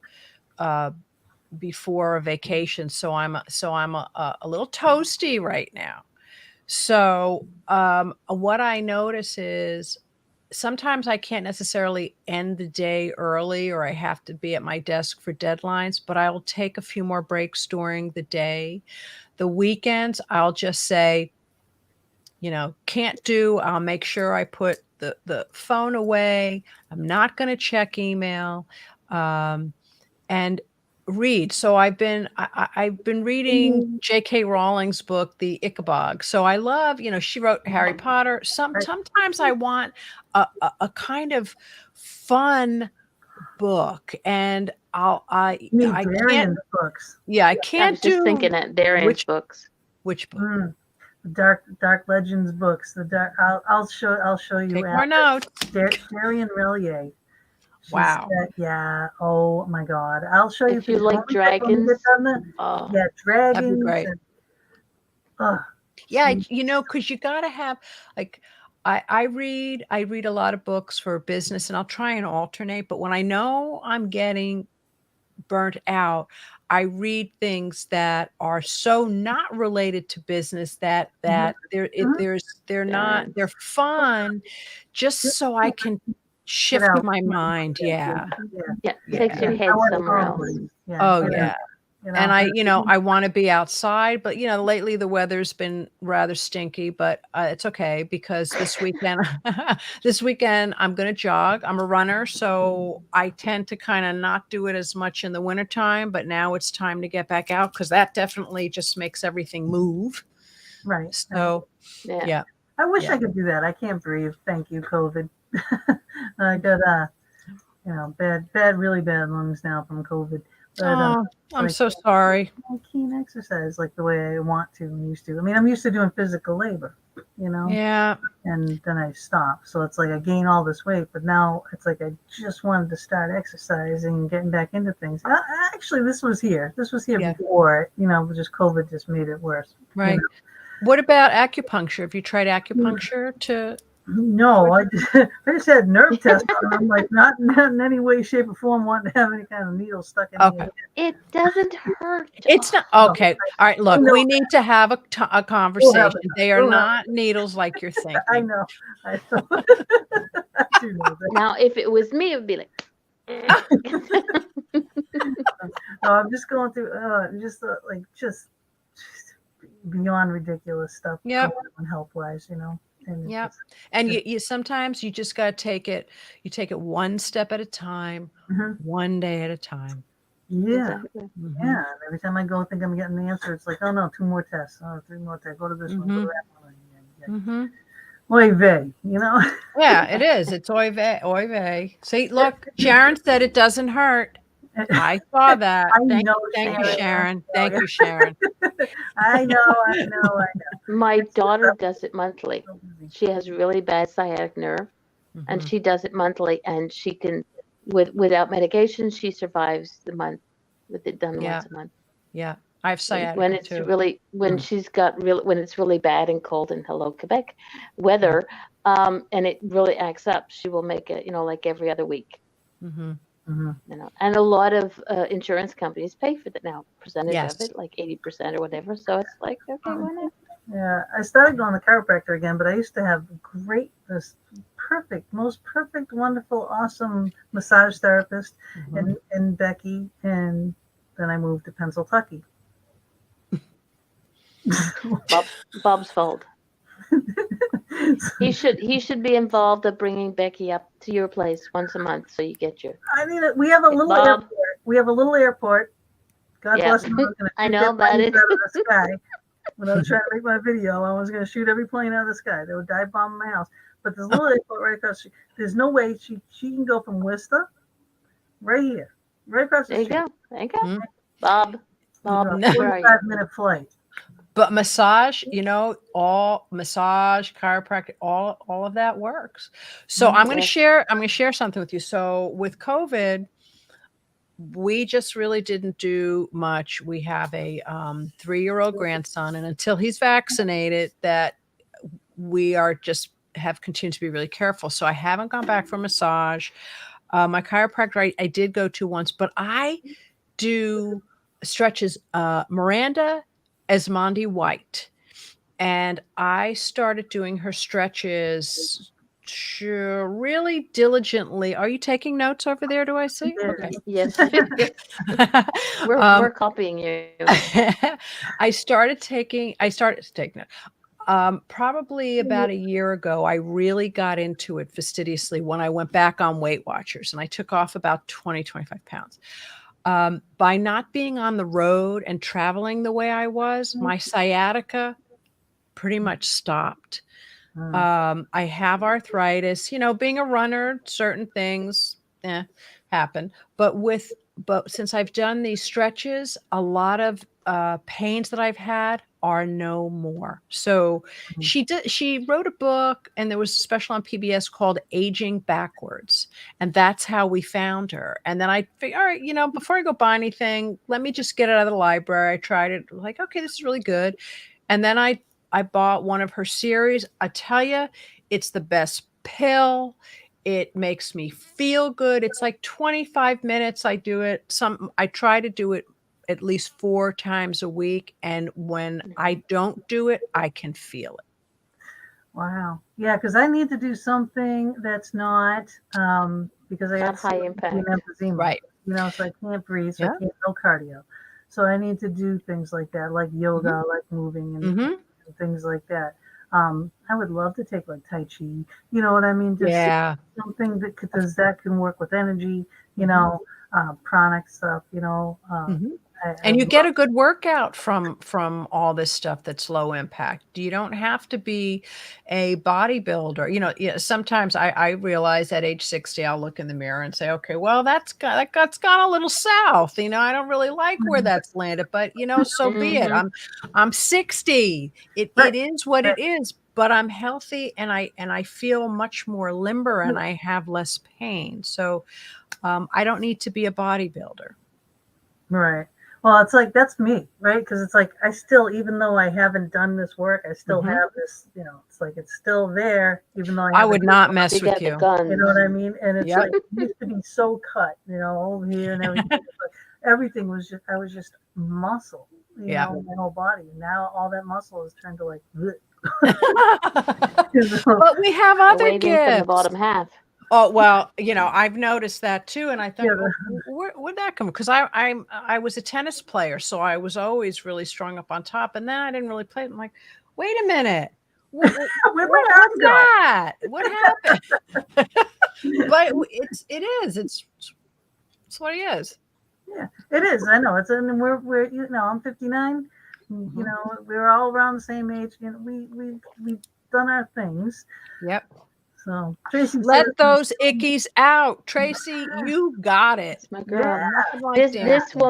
before a vacation, so I'm a little toasty right now. So what I notice is sometimes I can't necessarily end the day early, or I have to be at my desk for deadlines, but I'll take a few more breaks during the day. The weekends, I'll just say, can't do. I'll make sure I put the phone away. I'm not going to check email, and read. So I've been reading J.K. Rowling's book, The Ichabod. So I love, she wrote Harry Potter. Sometimes I want a kind of fun book, and I can't. Books. Yeah, I can't I was just thinking that Darian's books. Which book? Dark Legends books. I'll show you. Take more notes. Darian Relier. Wow. Yeah. Oh my God. I'll show you. If you like dragons. Dragons. That'd be great. Yeah, because you got to have, like, I read a lot of books for business, and I'll try and alternate. But when I know I'm getting burnt out, I read things that are so not related to business that they're fun, just so I can shift my mind. Yeah. Takes your head somewhere else. Oh yeah. And I want to be outside, but lately the weather's been rather stinky, but it's okay, because this weekend I'm going to jog. I'm a runner, so I tend to kind of not do it as much in the wintertime, but now it's time to get back out, because that definitely just makes everything move. Right. So yeah. I wish I could do that. I can't breathe. Thank you, COVID. I got really bad lungs now from COVID. But, I'm so sorry. I can't exercise like the way I want to and used to. I mean, I'm used to doing physical labor, Yeah. And then I stop. So it's like I gain all this weight, but now it's like I just wanted to start exercising and getting back into things. Actually, this was here before, just COVID just made it worse. Right. What about acupuncture? Have you tried acupuncture to? No, I just had nerve tests. I'm like, not in any way, shape, or form wanting to have any kind of needle stuck in me. It doesn't hurt. It's not okay. All right, look, we need to have a conversation. They are not needles like you're thinking. I know. I do know that. Now, if it was me, it would be like. No, I'm just going through. Just beyond ridiculous stuff Yep. going on health-wise, you know. And Yep. it's And just, you sometimes you just got to take it. You take it one step at a time, mhm. one day at a time. Yeah. Exactly. Mhm. Yeah. And every time I go think I'm getting the answer, it's like, oh no, 2 more tests. Oh, 3 more tests. Go to this one, go to Mhm. that one. Yeah. Mhm. Oy vey, you know. Yeah, it is. It's oy vey, oy vey. See, look, Sharon said it doesn't hurt. I saw that. I Thank know, you, thank you, Sharon. Sharon. I Thank know, you, Sharon. I know. My It's just daughter I'm does it monthly. so busy. She has really bad sciatic nerve, and Mhm. she does it monthly, and she can, without medication, she survives the month with it done Yeah, once a month. yeah. I have When sciatica it's too. really, when Mm. she's got real, when it's really bad and cold and hello Quebec weather, and it really acts up, she will make it, like every other week. Mhm. Mhm. And a lot of insurance companies pay for that now, percentage of Yes. it, like 80% or whatever. So it's like, okay, why not? Yeah, I started going to chiropractor again, but I used to have this most perfect, wonderful, awesome massage therapist Mhm. in Becky, and then I moved to Pennsylvania. Bob's fault. He should be involved of bringing Becky up to your place once a month so you get your I mean, we have a little Bob. airport. We have a little airport. God Yeah, bless him. I was going to I shoot know their about planes it. out of the sky. When I was trying to make my video, I was going to shoot every plane out of the sky. They would dive bomb my house. But this little airport right across the street, there's no way she can go from Worcester right here, right across the There you street. go. There you go. Mhm. Bob, You know, where are you? 45-minute flight. But massage, all massage, chiropractic, all of that works. So Mhm. I'm going to Yes. share something with you. So with COVID, we just really didn't do much. We have a 3-year-old grandson, and until he's vaccinated, that we are just have continued to be really careful. So I haven't gone back for massage. My chiropractor, I did go to once, but I do stretches. Miranda Esmondi White, and I started doing her stretches really diligently. Are you taking notes over there? Do I see? Yeah. Okay. Yes. Yes. Um, We're copying you. I started taking it. Probably about a year ago, I really got into it fastidiously when I went back on Weight Watchers, and I took off about 20, 25 pounds. By not being on the road and traveling the way I was, my sciatica pretty much stopped. I have arthritis, being a runner, certain things happen. But since I've done these stretches, a lot of pains that I've had are no more. So she wrote a book, and there was a special on PBS called Aging Backwards. And that's how we found her. And then I figured, all right, before I go buy anything, let me just get it out of the library. I tried it, like, okay, this is really good. And then I bought one of her series. I tell you, it's the best pill. It makes me feel good. It's like 25 minutes. I do it. I try to do it at least 4 times a week. And when I don't do it, I can feel it. Wow. Yeah, because I need to do something that's not because I Not got high impact. emphysema. Right. So I can't breathe, so I Yeah. can't no cardio. So I need to do things like that, like yoga, like moving and things like that. I would love to take like Tai Chi, you know what I mean? Just Yeah. something that can work with energy, pranic stuff, And you I get a good workout from all this stuff that's low impact. You don't have to be a bodybuilder. Sometimes I realize at age 60, I'll look in the mirror and say, okay, well, that's gone a little south. I don't really like where that's landed, but so be it. I'm 60. It Right. is what it is, but I'm healthy, and I feel much more limber, and I have less pain. So I don't need to be a bodybuilder. Right. Well, it's like that's me, right? Because it's like I still, even though I haven't done this work, I still have this. It's like it's still there, even though I would not mess You with got the you. guns. You know what I mean? And it's Yep. like it used to be so cut, over here and everything. Everything was just I was just muscle, Yeah. my whole body. Now all that muscle is turned to like. But we have other Waving from the gifts. bottom half. Oh, well, I've noticed that too, and I think, Yeah, well, where'd that come? Because I was a tennis player, so I was always really strong up on top, and then I didn't really play. I'm like, wait a minute, where'd my what's arm go? that? What happened? But it's what it is. Yeah, it is. I know. And we're I'm 59. Mhm. You know, we're all around the same age. You know, we've done our things. Yep. So Tracy Let says, those ickies out, Tracy. You got it. That's my yeah, girl. Nothing like This dancing.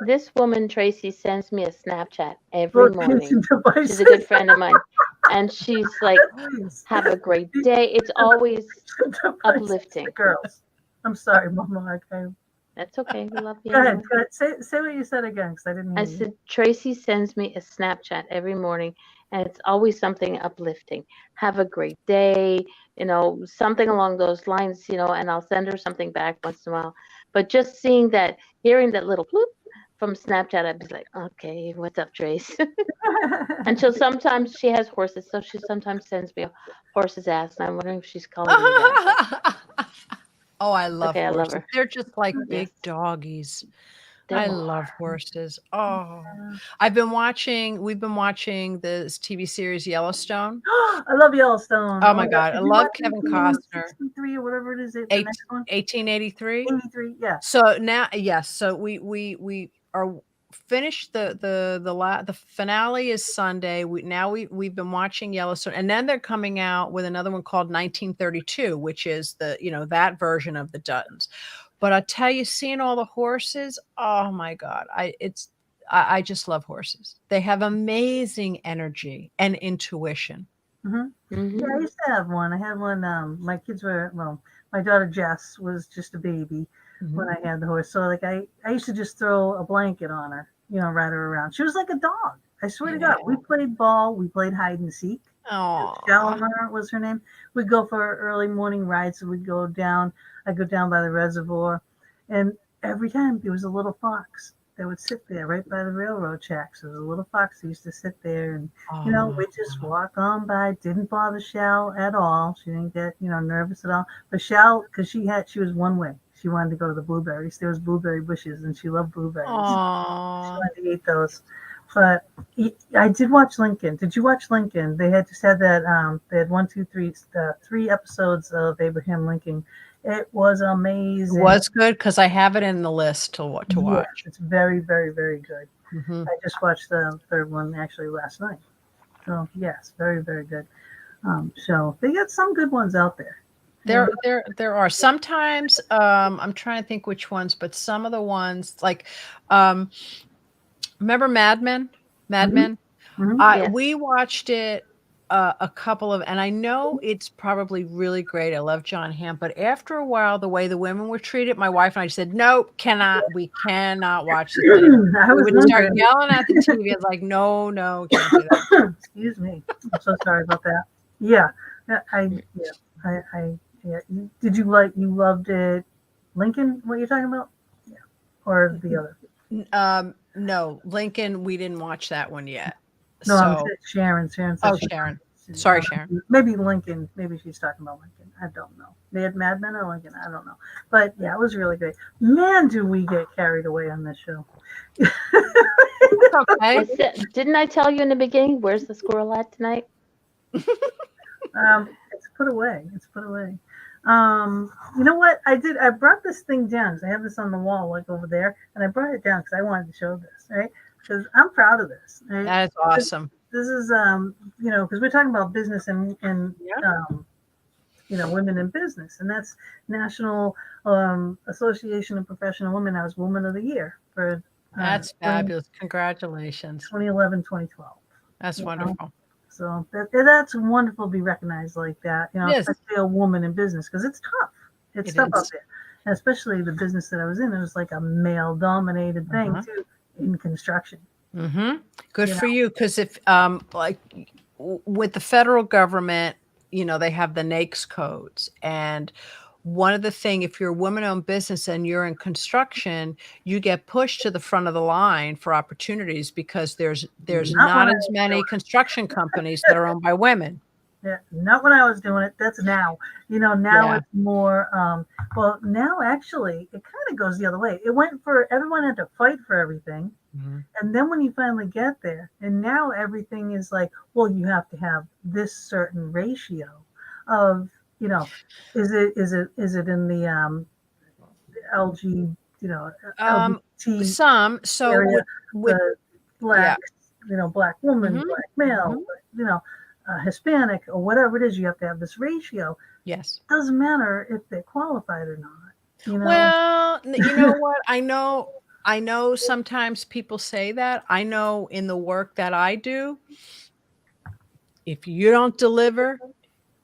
this woman Tracy sends me a Snapchat every rotation morning. devices. She's a good friend of mine, and she's like, Please. "Have a great day." It's always Devices, uplifting. girls. I'm sorry, Mama. Okay. That's okay. We love you Go ahead. anyway. Go ahead. Say what you said again, because I didn't I hear you. said, Tracy sends me a Snapchat every morning, and it's always something uplifting. Have a great day, something along those lines, and I'll send her something back once in a while. But just hearing that little bloop from Snapchat, I'd be like, okay, what's up, Trace? Until sometimes she has horses, so she sometimes sends me a horse's ass, and I'm wondering if she's calling me back. Oh, I love Okay, I love horses. her. They're just like big Yes, doggies. they I are. love horses. Oh, Yeah. we've been watching this TV series Yellowstone. I love Yellowstone. Oh Oh my my God. God. I Did you love watch Kevin Costner. 1863 or whatever it is? The Eight, next one? 1883. 83. Yeah. So now, yes. So we are finished the finale is Sunday. We've been watching Yellowstone, and then they're coming out with another one called 1932, which is that version of the Duttons. But I tell you, seeing all the horses, oh my God, I just love horses. They have amazing energy and intuition. Yeah, I Mm-hmm. used to have one. I had one. My kids were, my daughter Jess was just a baby when Mhm. I had the horse. So like I used to just throw a blanket on her, ride her around. She was like a dog. I swear to God. We played ball. We played hide and seek. Oh, Shalimar was her name. We'd go for early morning rides. So we'd go down. I'd go down by the reservoir, and every time there was a little fox that would sit there right by the railroad tracks. There was a little fox that used to sit there, and we'd just walk on by. Didn't bother Shell at all. She didn't get nervous at all. But Shell, because she was one way. She wanted to go to the blueberries. There was blueberry bushes, and she loved blueberries. She oh. wanted to eat those. But I did watch Lincoln. Did you watch Lincoln? They had just had that. They had 3 episodes of Abraham Lincoln. It was It amazing. was good because I have it in the list to Yes, watch. it's very, very, very good. Mhm. I just watched the third one actually last night. So yes, very, very good. So they got some good ones out there. There are sometimes, I'm trying to think which ones, but some of the ones like, um, remember Mad Men? Mad Mhm, Men? mhm. Yes. We watched it a couple of, and I know it's probably really great. I love John Hamm, but after a while, the way the women were treated, my wife and I said, "Nope, we cannot watch this anymore." I We was would start wondering. yelling at the TV. It's like, no, no, can't do that. Excuse me. I'm so sorry about that. Yeah, yeah, yeah. Did you loved it, Lincoln? What you're talking about? Yeah, or the other? No, Lincoln, we didn't watch that one yet. No, I'm So, Sharon. Sharon said she Sharon. wanted to, Sorry, Sharon. maybe Lincoln. Maybe she's talking about Lincoln. I don't know. They had Mad Men or Lincoln. I don't know. But yeah, it was really great. Man, do we get carried away on this show? Okay. Didn't I tell you in the beginning? Where's the squirrel at tonight? It's put away. It's put away. You know what? I did. I brought this thing down because I have this on the wall, like over there, and I brought it down because I wanted to show this, right? Because I'm proud of this. Right? That is awesome. This is, because we're talking about business and Yeah. women in business, and that's National Association of Professional Women. I was Woman of the Year for That's fabulous. Congratulations. 2011, 2012. That's You know? wonderful. So that's wonderful to be recognized like that, It is. especially a woman in business because it's tough. It's It tough out is. there, and especially the business that I was in. It was like a male-dominated thing Uh-huh. too in construction. Mm-hmm. Good You for you. Because if, like, with the federal government, they have the NAICS codes. And one of the thing, if you're a woman-owned business and you're in construction, you get pushed to the front of the line for opportunities because there's Not not what as many construction companies that are owned by women. Yeah, not when I was doing it. That's now. Now Yeah. it's more. Well, now actually, it kind of goes the other way. It went for everyone had to fight for everything, Mhm. and then when you finally get there, and now everything is like, well, you have to have this certain ratio of, you know, is it in the LG, Um, LGBT some. So area, with the black, yeah. black woman, Hmm. black male, Hmm. Hispanic or whatever it is, you have to have this ratio. Yes. Doesn't matter if they're qualified or not, you know. Well, you know what? I know sometimes people say that. I know in the work that I do, if you don't deliver,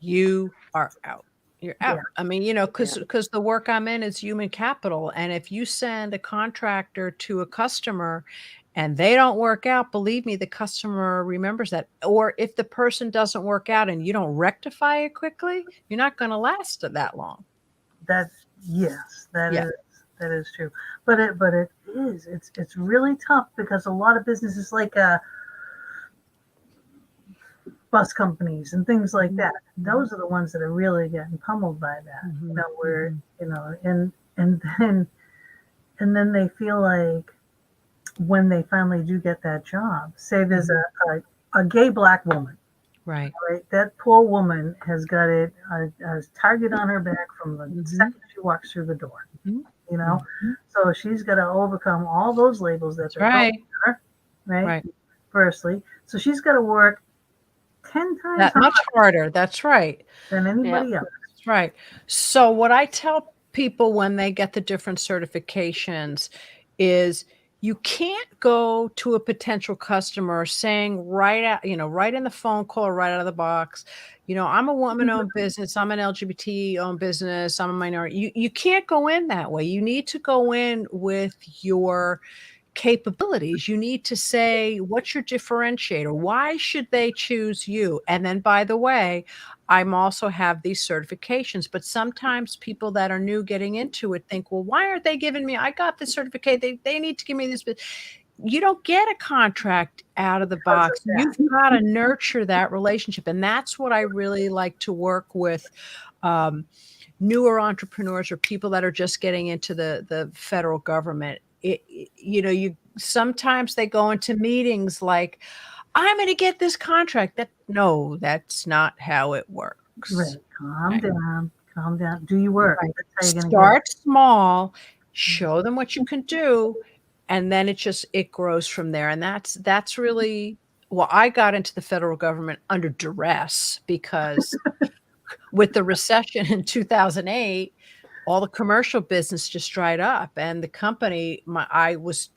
you are out. You're Yeah, out. I mean, because the work I'm in is human capital, and if you send a contractor to a customer and they don't work out, believe me, the customer remembers that. Or if the person doesn't work out and you don't rectify it quickly, you're not going to last that long. that yes, Yeah. that is true. But it is it's really tough because a lot of businesses like bus companies and things like Mhm. that. Those are the ones that are really getting pummeled by that. Mhm. Where Mhm. and then they feel like when they finally do get that job, say there's Mhm. a gay black woman, Right. right? That poor woman has got a target on her back from the Mhm. second she walks through the door, Mhm. you know? Mhm. So she's got to overcome all those labels that That's they're throwing right. at her, right? Right. Firstly. So she's got to work 10 times That much harder harder. That's right. than Yeah. anybody else. That's right. So what I tell people when they get the different certifications is you can't go to a potential customer saying right in the phone call or right out of the box, I'm a woman-owned business, I'm an LGBT-owned business, I'm a minority. You can't go in that way. You need to go in with your capabilities. You need to say, what's your differentiator? Why should they choose you? And then, by the way, I'm also have these certifications, but sometimes people that are new getting into it think, well, why aren't they giving me? I got this certificate. They need to give me this. But you don't get a contract out of the Because of box. You've that. got to nurture that relationship. And that's what I really like to work with. Newer entrepreneurs or people that are just getting into the federal government. You sometimes they go into meetings like, I'm going to get this contract. No, that's not how it works. Right. Calm Right. down. Calm down. Do your work. Right. That's how you're going to get it. Start small, show them what you can do, and then it grows from there. And that's really, well, I got into the federal government under duress because with the recession in 2008, all the commercial business just dried up, and the company, I was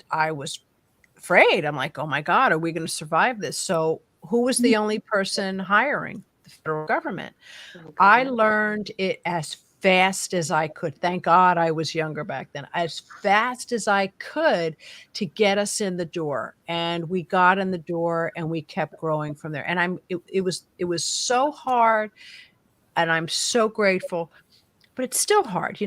afraid. I'm like, oh my God, are we going to survive this? So who was the only person hiring? The federal government. Oh, I goodness. learned it as fast as I could. Thank God I was younger back then. As fast as I could to get us in the door. And we got in the door and we kept growing from there. And it was so hard, and I'm so grateful, but it's still hard.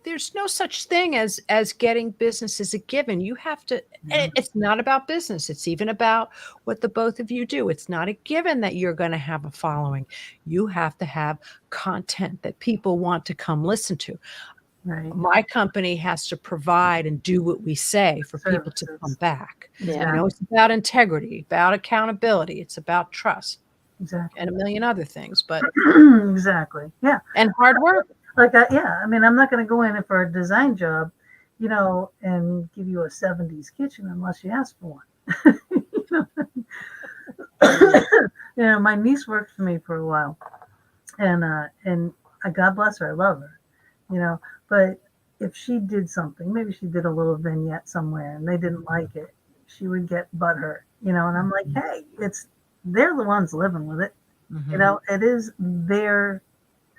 There's no such thing as getting business as a given. You have to, Yeah. it's not about business. It's even about what the both of you do. It's not a given that you're going to have a following. You have to have content that people want to come listen to. Right. My company has to provide and do what we say for people to come Services. back. Exactly. It's about integrity, about accountability. It's about trust Exactly. and a million other things, but, Exactly. Yeah. and hard work. Like, yeah. I mean, I'm not going to go in for a design job, and give you a 70s kitchen unless you ask for one. My niece worked for me for a while, and God bless her, I love her, you know. But if she did something, maybe she did a little vignette somewhere, and they didn't like it, she would get butthurt, And I'm like, hey, they're the ones living with it, Mhm. It is their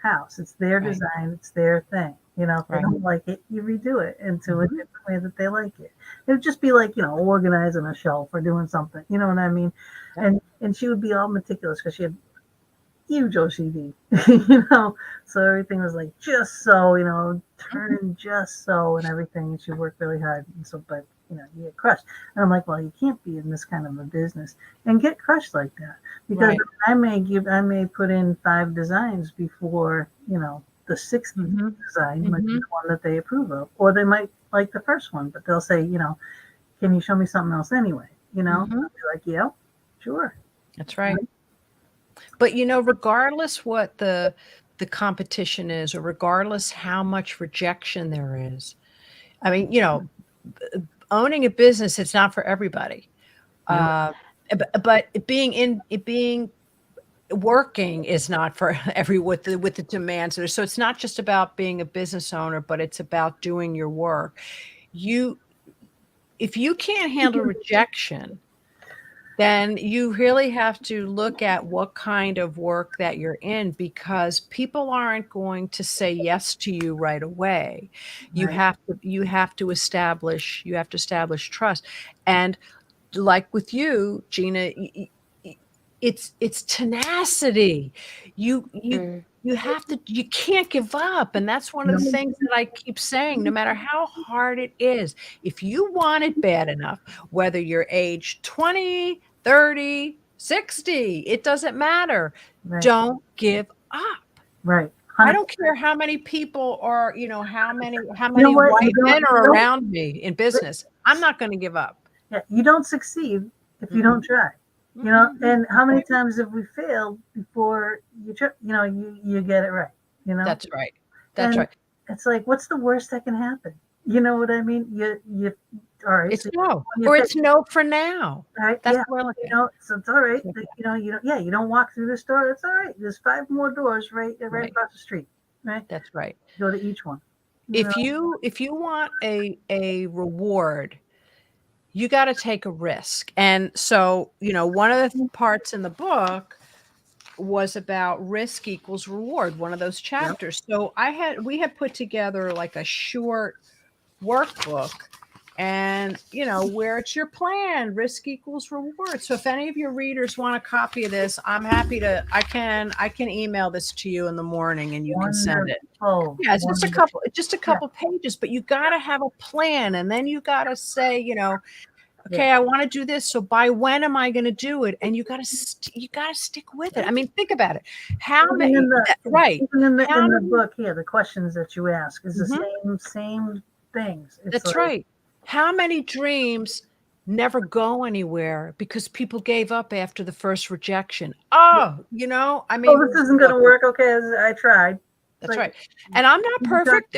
house, it's their Right. design, it's their thing. If they Right. don't like it, you redo it into a Mhm. different way that they like it. It would just be like, organizing a shelf or doing something. You know what I mean? Yep. And she would be all meticulous because she had huge OCD, So everything was like just so, turning just so and everything. And she worked really hard. And so, but you get crushed. And I'm like, well, you can't be in this kind of a business and get crushed like that, because Right. I may put in 5 designs before, the 6th Mhm. design might be Mhm. the one that they approve of, or they might like the first one, but they'll say, can you show me something else anyway? I'll Mhm. be like, yeah, sure. That's right. But regardless what the competition is, or regardless how much rejection there is, I mean, owning a business, it's not for everybody. No. But being working is not for every with the demands there. So it's not just about being a business owner, but it's about doing your work. If you can't handle rejection, then you really have to look at what kind of work that you're in, because people aren't going to say yes to you right away. Right. You have to establish trust. And like with you, Gina, it's tenacity. You you Mm. you can't give up. And that's one of the No. things that I keep saying, no matter how hard it is, if you want it bad enough, whether you're age 20, 30, 60, it doesn't matter. Right. Don't give up. Right. I 100%. don't care how many people are, how You know many what? white men are You don't, around me in business. I'm not going to give up. yeah, you don't succeed if you Mm-mm. don't try. Mm-mm. And how many times have we failed before you try, you get it right, That's right. That's and right. it's like, what's the worst that can happen? You know what I mean? All right, It's so no, you or pick, it's no for now. all right, That's yeah, what I look at. so it's all right. Yeah. You don't walk through this door. It's all right. There's 5 more doors right Right. across the street, right? That's right. Go to each one. If you want a reward, you got to take a risk. And so, one of the parts in the book was about risk equals reward, one of those Yep. chapters. So we had put together like a short workbook, and where it's your plan, risk equals reward. So if any of your readers want a copy of this, I'm happy to, I can email this to you in the morning and you can send it. Wonderful. Yeah, it's Wonderful. just a couple pages, but you got to have a plan, and then you got to say, okay, Yeah. I want to do this. So by when am I going to do it? And you got to stick with it. I mean, think about it. How Even many? in the Right. even in How the many? book here, the questions that you ask is the Mhm. same things. It's That's like, right. How many dreams never go anywhere because people gave up after the first rejection? Oh, I mean, oh, this isn't look, gonna work. Okay, I tried. It's that's like, right. And I'm not you got- perfect.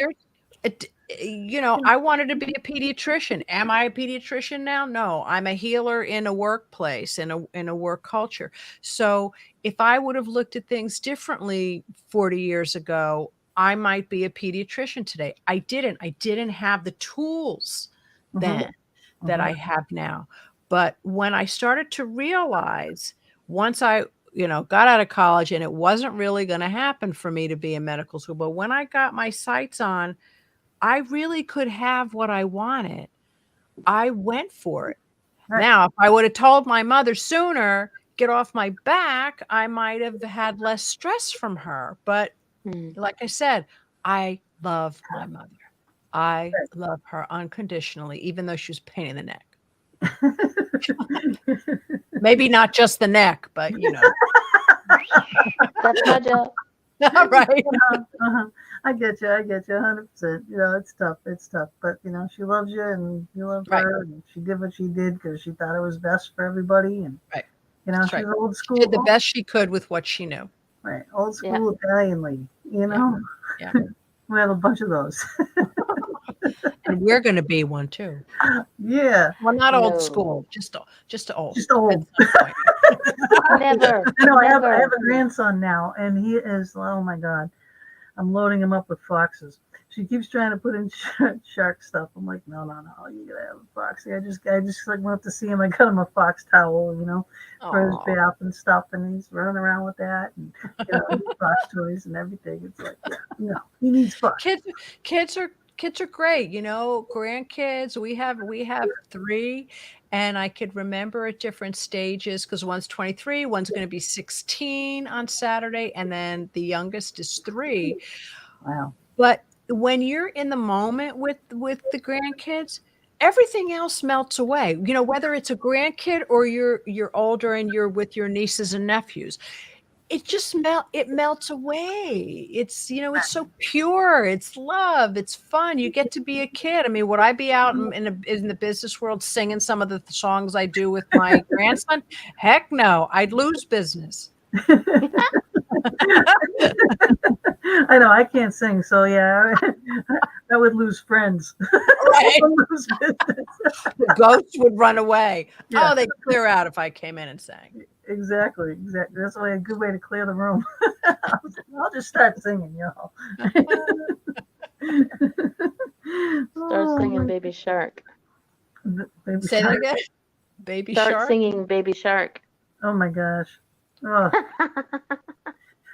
I wanted to be a pediatrician. Am I a pediatrician now? No, I'm a healer in a workplace, in a work culture. So if I would have looked at things differently 40 years ago, I might be a pediatrician today. I didn't have the tools then that I have now. But when I started to realize, once I got out of college, and it wasn't really going to happen for me to be in medical school, but when I got my sights on, I really could have what I wanted, I went for it. Right. Now, if I would have told my mother sooner, get off my back, I might have had less stress from her. But like I said, I love my mother. I love her unconditionally, even though she was a pain in the neck. Maybe not just the neck, but That's my job. right. I get you 100%. It's tough. But she loves you, and you love Right. her, and she did what she did because she thought it was best for everybody. And Right. she's right. old school. She did the best she could with what she knew. Right, old school Italian lady. Yeah. We have a bunch of those. And we're going to be one too. Yeah. Well, not No. old school, just old. Just old. Never. I have Never. a grandson now, and he is, oh my God, I'm loading him up with foxes. She keeps trying to put in shark stuff. I'm like, no, you gotta have a foxy. I just like went up to see him. I got him a fox towel, for his bath and stuff, and he's running around with that, and fox toys and everything. It's like, he needs fox. Kids are great, grandkids. We have 3, and I could remember at different stages, because one's 23, one's going to be 16 on Saturday, and then the youngest is 3. Wow. But when you're in the moment with the grandkids, everything else melts away. You know, whether it's a grandkid or you're older and you're with your nieces and nephews, it melts away. It's, you know, it's so pure. It's love. It's fun. You get to be a kid. I mean, would I be out in the business world singing some of the songs I do with my grandson? Heck no, I'd lose business. I know I can't sing, so yeah, I would lose friends. Right. Lose business. The ghosts would run away. Yeah. Oh, they'd clear out if I came in and sang. Exactly. That's a good way to clear the room. I'll just start singing, y'all. Start singing Baby Shark. Baby Say that Shark. again. Baby Start Shark. singing Baby Shark. Oh my gosh. Oh,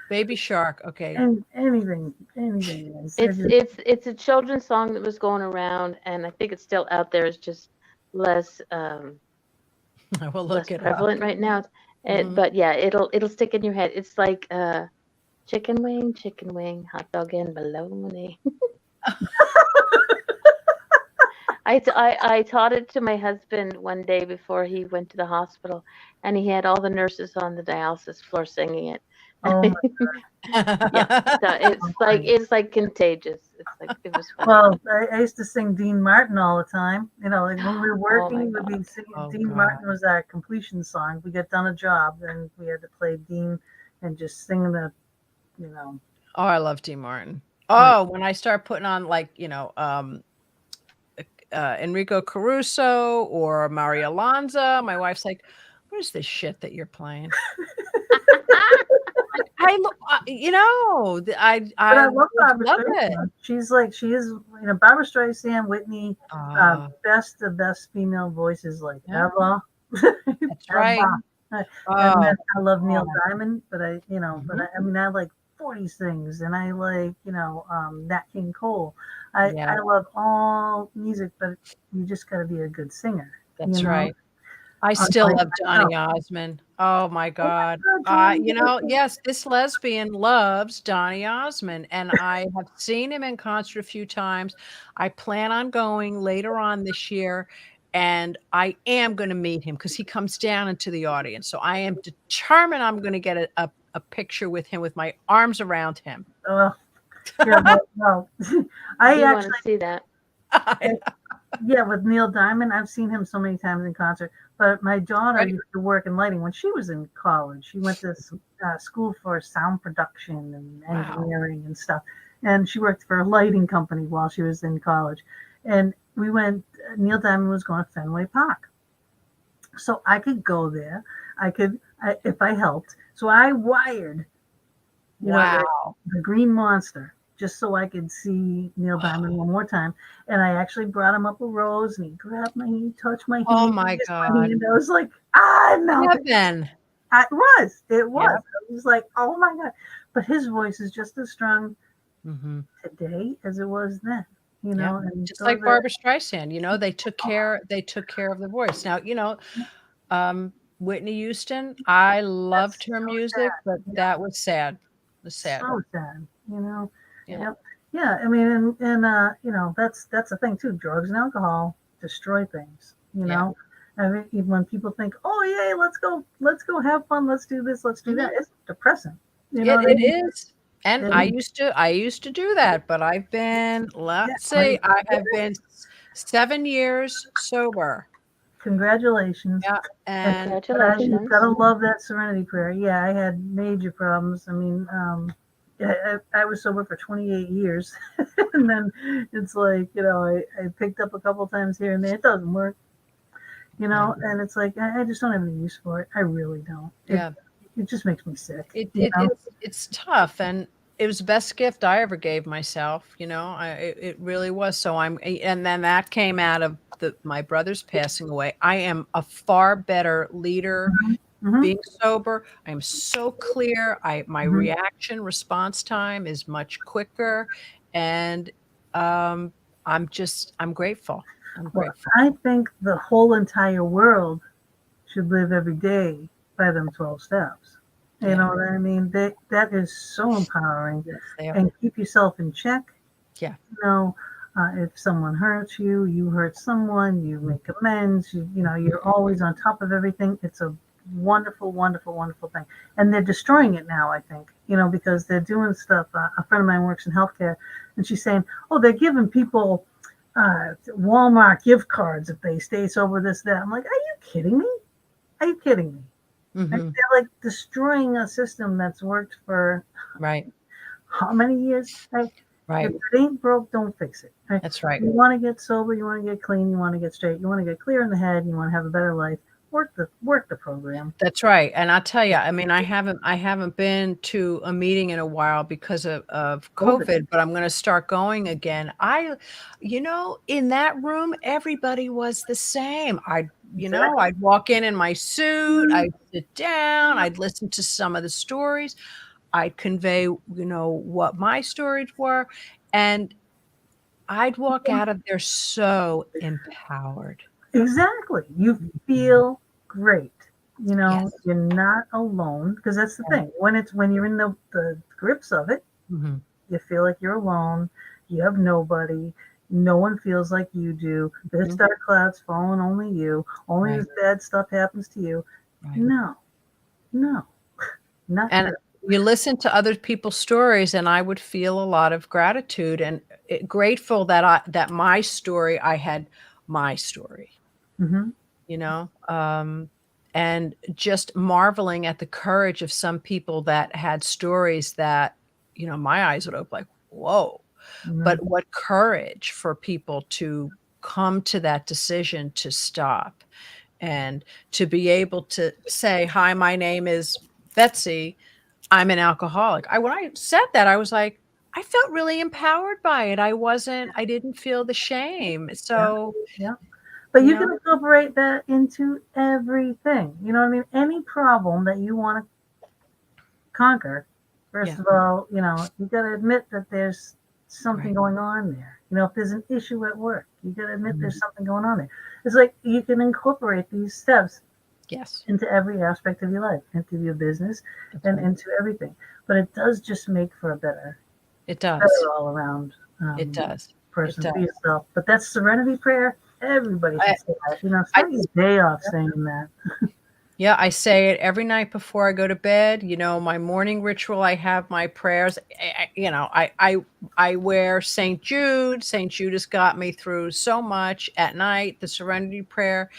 Baby Shark. Okay. anything. It's a children's song that was going around, and I think it's still out there. It's just less I will less look it up. prevalent right now. Mhm. But yeah, it'll stick in your head. It's like chicken wing, hot dog and bologna. I taught it to my husband one day before he went to the hospital, and he had all the nurses on the dialysis floor singing it. Oh my Yeah, so it's like contagious. It's like it was funny. Well, I used to sing Dean Martin all the time. You know, like when we were Oh my working, we'd be God. singing. Oh, Dean God. Martin was our completion song. We got done a job, and we had to play Dean and just sing the, you know. Oh, I love Dean Martin. Oh, when I start putting on like, you know, Enrico Caruso or Mario Lanza, my wife's like, "What is this shit that you're playing?" You know, But I love Barbara love it. Streisand. She is, you know, Barbara Streisand, Whitney, the best female voices like Yeah. ever. That's right. And Oh, then I love Neil God. Diamond, but I mean, I like 40 things, and I like, you know, Nat King Cole. Yeah. I love all music, but you just got to be a good singer. That's you know? right. I still Unlike love Donny myself. Osmond. Oh my God. Johnny You know, Osmond. yes, this lesbian loves Donny Osmond, and I have seen him in concert a few times. I plan on going later on this year, and I am going to meet him because he comes down into the audience. So I am determined I'm going to get a picture with him with my arms around him. Well, yeah, well, I do want actually, to see that. yeah, with Neil Diamond, I've seen him so many times in concert. But my daughter used to work in lighting when she was in college. She went to school for sound production and engineering and stuff. And she worked for a lighting company while she was in college. And we went, Neil Diamond was going to Fenway Park. So I could go there. If I helped. So I wired, you know, the Green Monster, just so I could see Neil Diamond one more time. And I actually brought him up a rose, and he grabbed my hand, touched my hand. Oh my God. And I was like, no. Heaven. It was. Yep. I was like, oh my God. But his voice is just as strong today as it was then. You know, and just like Barbara Streisand, you know, they took care of the voice. Now, you know, Whitney Houston, I loved her music, but that was sad. It was sad. So sad, you know. Yeah. Yeah, I mean, and you know, that's the thing too. Drugs and alcohol destroy things. You know, I mean, even when people think, "Oh, yay, let's go have fun, let's do this, let's do that," it's depressing. You know It is, and I used to do that, but I've been, let's say, I have been 7 years sober. Congratulations. Yeah, and Congratulations. You've got to love that serenity prayer. Yeah, I had major problems. I mean, I was sober for 28 years, and then it's like, you know, I picked up a couple times here and there. It doesn't work, you know, and it's like I just don't have any use for it. I really don't. It just makes me sick. It's tough, and it was the best gift I ever gave myself. You know, it really was. So and then that came out of my brother's passing away. I am a far better leader. Being sober, I am so clear. My reaction response time is much quicker, and I'm grateful. I'm grateful. I think the whole entire world should live every day by them 12 steps. You know what I mean? That is so empowering. Yes, they are. And keep yourself in check. Yeah. You know, If someone hurts you, you hurt someone, you make amends. You're always on top of everything. It's a wonderful, wonderful, wonderful thing. And they're destroying it now, I think, because they're doing stuff. A friend of mine works in healthcare, and she's saying, oh, they're giving people Walmart gift cards if they stay sober, this, that. I'm like, are you kidding me? Are you kidding me? Mhm. They're like destroying a system that's worked for Right. how many years? Right. If it ain't broke, don't fix it. That's right. You want to get sober, you want to get clean, you want to get straight, you want to get clear in the head, you want to have a better life. Work the program. That's right. And I'll tell you, I mean, I haven't been to a meeting in a while because of COVID, but I'm going to start going again. In that room, everybody was the same. I'd walk in my suit, I'd sit down, I'd listen to some of the stories, I'd convey, what my stories were, and I'd walk out of there so empowered. Exactly. You feel great. Yes. You're not alone, because that's the thing. When you're in the grips of it, Mm-hmm. you feel like you're alone. You have nobody. No one feels like you do. There's dark clouds falling, only you. Only this bad stuff happens to you. Right. No, not And true. you listen to other people's stories, and I would feel a lot of gratitude and grateful that I had my story, Mm-hmm. and just marveling at the courage of some people that had stories that, my eyes would open like, whoa. Mm-hmm. But what courage for people to come to that decision to stop and to be able to say, hi, my name is Betsy. I'm an alcoholic. When I said that, I was like, I felt really empowered by it. I didn't feel the shame. So, yeah. But you can incorporate that into everything. You know what I mean? Any problem that you want to conquer, first of all, you got to admit that there's something going on there. If there's an issue at work, you got to admit there's something going on there. It's like you can incorporate these steps into every aspect of your life, into your business, into everything. But it does just make for a better all around it does person for yourself. But that's serenity prayer. Everybody should say that. Start your day off saying that. Yeah, I say it every night before I go to bed. My morning ritual, I have my prayers. I wear St. Jude. St. Jude has got me through so much at night. The serenity prayer.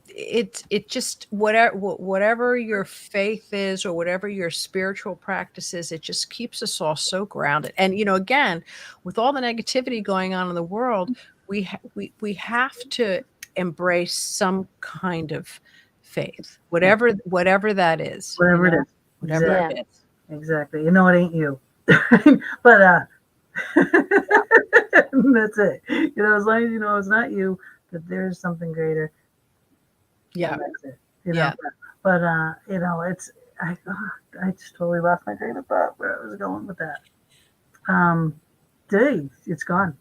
It just whatever your faith is or whatever your spiritual practice is, it just keeps us all so grounded. And again, with all the negativity going on in the world, we have to embrace some kind of faith, whatever that is. Whatever it is. Whatever it is. Exactly. It ain't you. But that's it. As long as you know it's not you, that there's something greater. Yeah. That's it. But it's I just totally lost my train of thought where I was going with that. Dave, it's gone.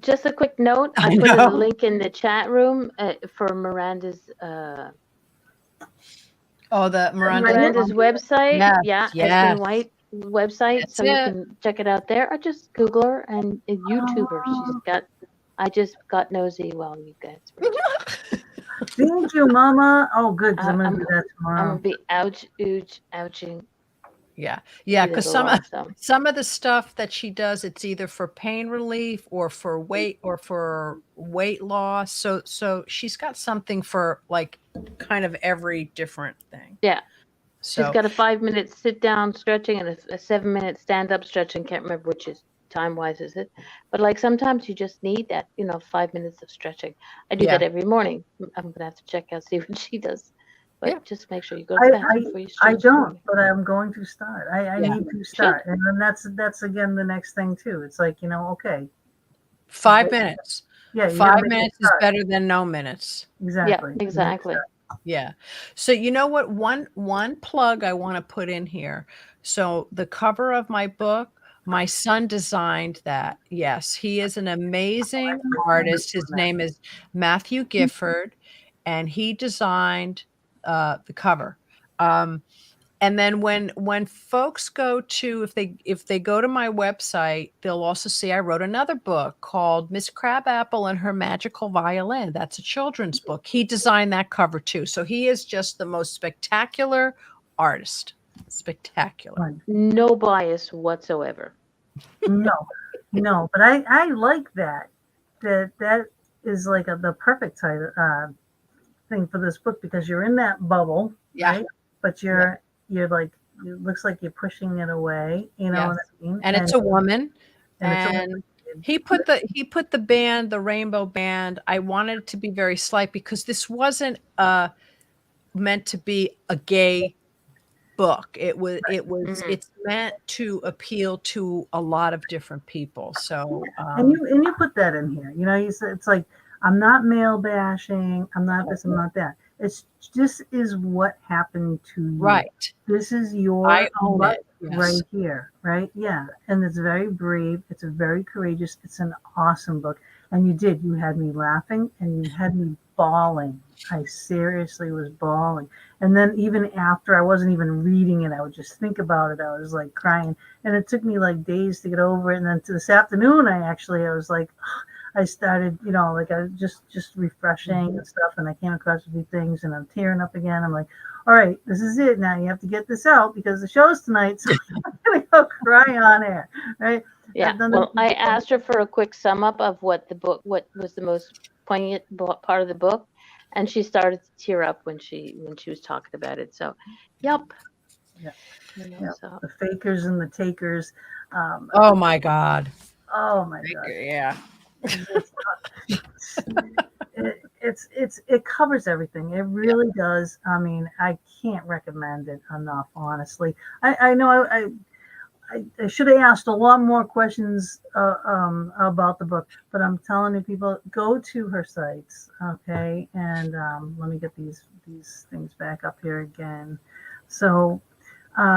Just a quick note. I put a link in the chat room for Miranda's Miranda's website. Espen White website. That's so you can check it out there, or just Google her and YouTube her. I just got nosy while you guys were Thank you, Mama. Oh, good, because I'm going to do that tomorrow. I'm going to be ouching. Yeah, because some of the stuff that she does, it's either for pain relief or for weight loss. So she's got something for like kind of every different thing. Yeah. So she's got a 5-minute sit down stretching and a 7-minute stand up stretching. Can't remember which is time wise is it, but like sometimes you just need that 5 minutes of stretching. I do that every morning. I'm gonna have to check out, see what she does, but just make sure you go to bed before you stretch. I don't, but I'm going to start. I need to start. And then that's again the next thing too. It's like, okay, 5 minutes. Yeah, 5 minutes is better than no minutes. Exactly. Yeah, exactly. Yeah. So what, one plug I want to put in here. So the cover of my book, my son designed that. Yes, he is an amazing artist. His name is Matthew Gifford, and he designed the cover. And then when folks go to, if they go to my website, they'll also see I wrote another book called Miss Crabapple and Her Magical Violin. That's a children's book. He designed that cover too. So he is just the most spectacular artist. Spectacular. Right. No bias whatsoever. No, but I like that. That is like the perfect title thing for this book, because you're in that bubble, Yeah. right? But you're like, it looks like you're pushing it away, you know Yes. what I mean? And it's a woman. and it's a And woman. he put the band, the rainbow band. I wanted it to be very slight because this wasn't meant to be a gay book. Mhm. It's meant to appeal to a lot of different people. So And you put that in here. You know, you said it's like, I'm not male bashing. I'm not this. I'm not that. It's this is what happened to you. right. This is your I own life it. Yes. right here, right? Yeah. And it's very brave. It's a very courageous. It's an awesome book. And you had me laughing and you had me bawling. I seriously was bawling. And then even after, I wasn't even reading it, I would just think about it. I was like crying. And it took me like days to get over it. And then to this afternoon, I was like, I started, you know, like I just refreshing and stuff. And I came across a few things and I'm tearing up again. I'm like, all right, this is it. Now you have to get this out because the show's tonight. So I'm going to go cry on air. Right. Yeah. Well, I asked her for a quick sum up of what was the most poignant part of the book, and she started to tear up when she was talking about it. So, yep. Yeah. You know, Yeah. so. The fakers and the takers. Oh my God. Oh my God. Yeah. It covers everything. It really does. I mean, I can't recommend it enough, honestly. I know I should have asked a lot more questions about the book, but I'm telling you, people, go to her sites, okay? And let me get these things back up here again. So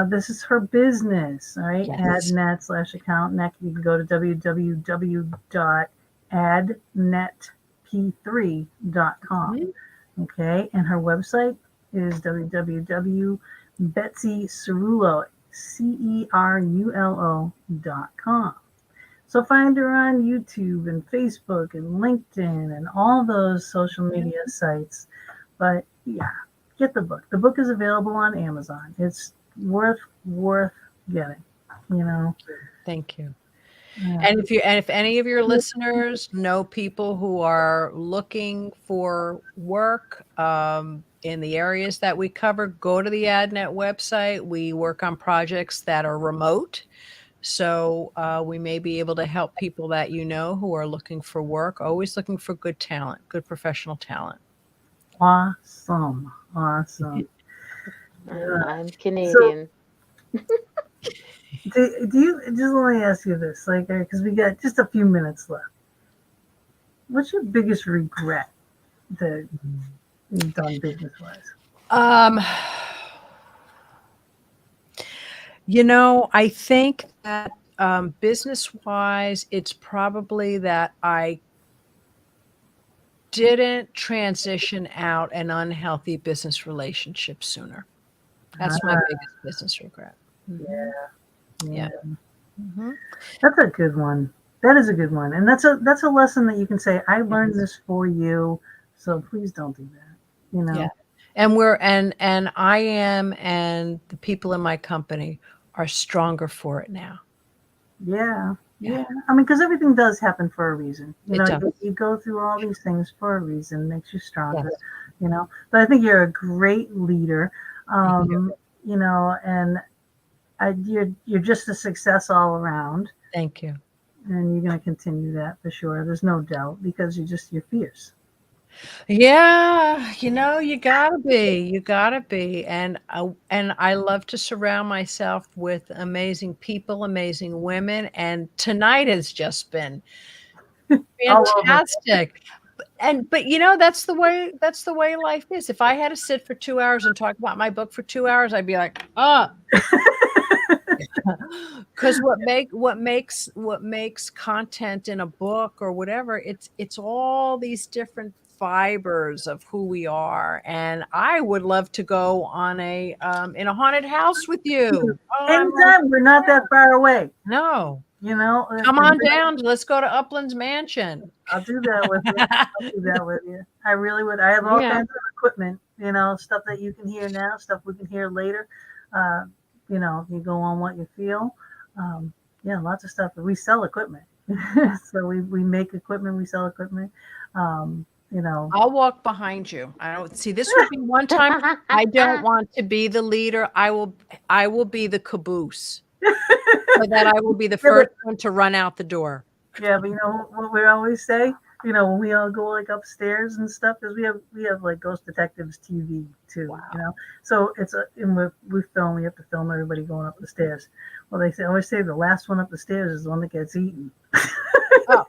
this is her business, right? Yes. AdNet/account. You can go to www.adnetp3.com. Okay, and her website is www.betsycerulo.com. So find her on YouTube and Facebook and LinkedIn and all those social media sites. But yeah, get the book. The book is available on Amazon. It's worth getting, you know. Thank you. Yeah. And if any of your listeners know people who are looking for work in the areas that we cover, go to the AdNet website. We work on projects that are remote. So we may be able to help people that you know who are looking for work, always looking for good talent, good professional talent. Awesome. I'm Canadian. Do you, just let me ask you this, like, because we got just a few minutes left. What's your biggest regret that you've done business wise? You know, I think that business wise, it's probably that I didn't transition out an unhealthy business relationship sooner. That's my biggest business regret. Yeah. Mm-hmm. That's a good one. That is a good one, and that's a lesson that you can say, I learned this for you, so please don't do that. You know. Yeah. And I am, and the people in my company are stronger for it now. Yeah. I mean, because everything does happen for a reason. You know, does. you go through all these things for a reason, makes you stronger. Yes. You know, but I think you're a great leader. Thank you. You know, and you're just a success all around. Thank you. And you're going to continue that for sure. There's no doubt, because you're fierce. Yeah, you know, you gotta be, and I love to surround myself with amazing people, amazing women, and tonight has just been fantastic. But you know, that's the way life is. If I had to sit for 2 hours and talk about my book for 2 hours, I'd be like, because what makes content in a book or whatever, it's all these different fibers of who we are. And I would love to go on a in a haunted house with you. Oh, Anytime, we're not that far away. No. You know, Come on down. Let's go to Uplands Mansion. I'll do that with you. I'll do that with you. I really would. I have all kinds of equipment, you know, stuff that you can hear now, stuff we can hear later. You know, you go on what you feel. Yeah, lots of stuff. We sell equipment. So we make equipment, we sell equipment. You know, I'll walk behind you. I don't see, this would be one time I don't want to be the leader. I will be the caboose. So that I will be the first one to run out the door. Yeah, but you know what we always say, you know, when we all go like upstairs and stuff, is we have like Ghost Detectives TV too. Wow. You know, so it's and we have to film everybody going up the stairs. Well, they always say the last one up the stairs is the one that gets eaten. Oh.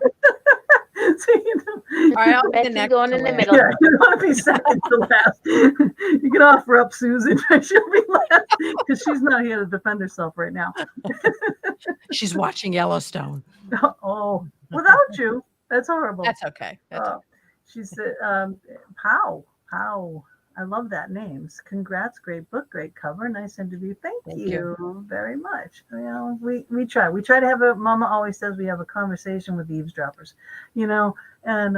So, you know, all right, I'll be the next going in the middle. Yeah, you don't want to be second to last. You can offer up Susan. She'll be last because she's not here to defend herself right now. She's watching Yellowstone. Oh, without you, that's horrible. That's okay. She said, "How? I love that name. Congrats, great book, great cover, nice interview. Thank you very much. You know, we try to have a. Mama always says we have a conversation with eavesdroppers, you know, and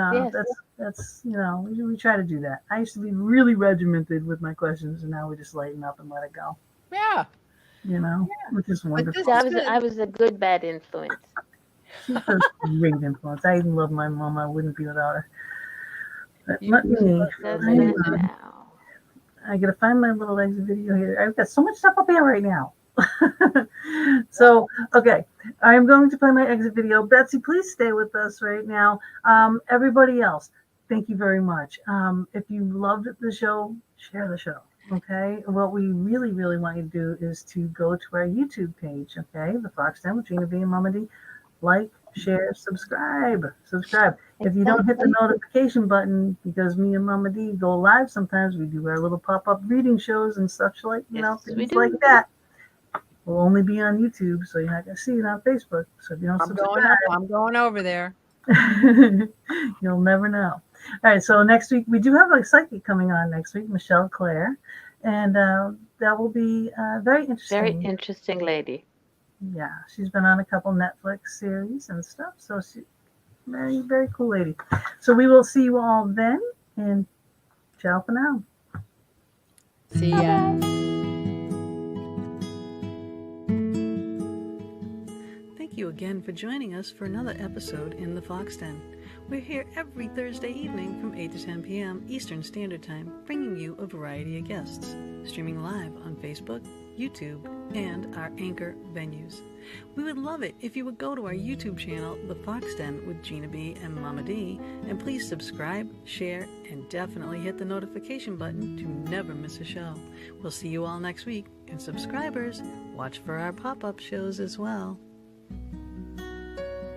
that's you know we try to do that. I used to be really regimented with my questions, and now we just lighten up and let it go. Yeah, you know, which is wonderful. I was a good bad influence. She's a great influence. I even love my mom. I wouldn't be without her. But let me. I gotta find my little exit video here. I've got so much stuff up here right now. So, okay, I'm going to play my exit video. Betsy, please stay with us right now. Everybody else, thank you very much. If you loved the show, share the show. Okay, what we really, really want you to do is to go to our YouTube page. Okay, the Fox Den with Gina B and Mama D. Like, share, subscribe. If you don't hit the notification button, because me and Mama D go live sometimes, we do our little pop-up reading shows and such like, you know, things like that. We'll only be on YouTube, so you're not going to see it on Facebook. So if you don't subscribe, I'm going over there. You'll never know. All right, so next week, we do have a psychic coming on next week, Michelle Claire, and that will be very interesting. Very interesting lady. Yeah, she's been on a couple Netflix series and stuff, so she's very, very cool lady. So we will see you all then, and ciao for now. See ya. Thank you again for joining us for another episode in the Fox Den. We're here every Thursday evening from 8 to 10 p.m. Eastern Standard Time, bringing you a variety of guests, streaming live on Facebook, YouTube, and our anchor venues. We would love it if you would go to our YouTube channel, The Fox Den with Gina B and Mama D, and please subscribe, share, and definitely hit the notification button to never miss a show. We'll see you all next week, and subscribers, watch for our pop-up shows as well.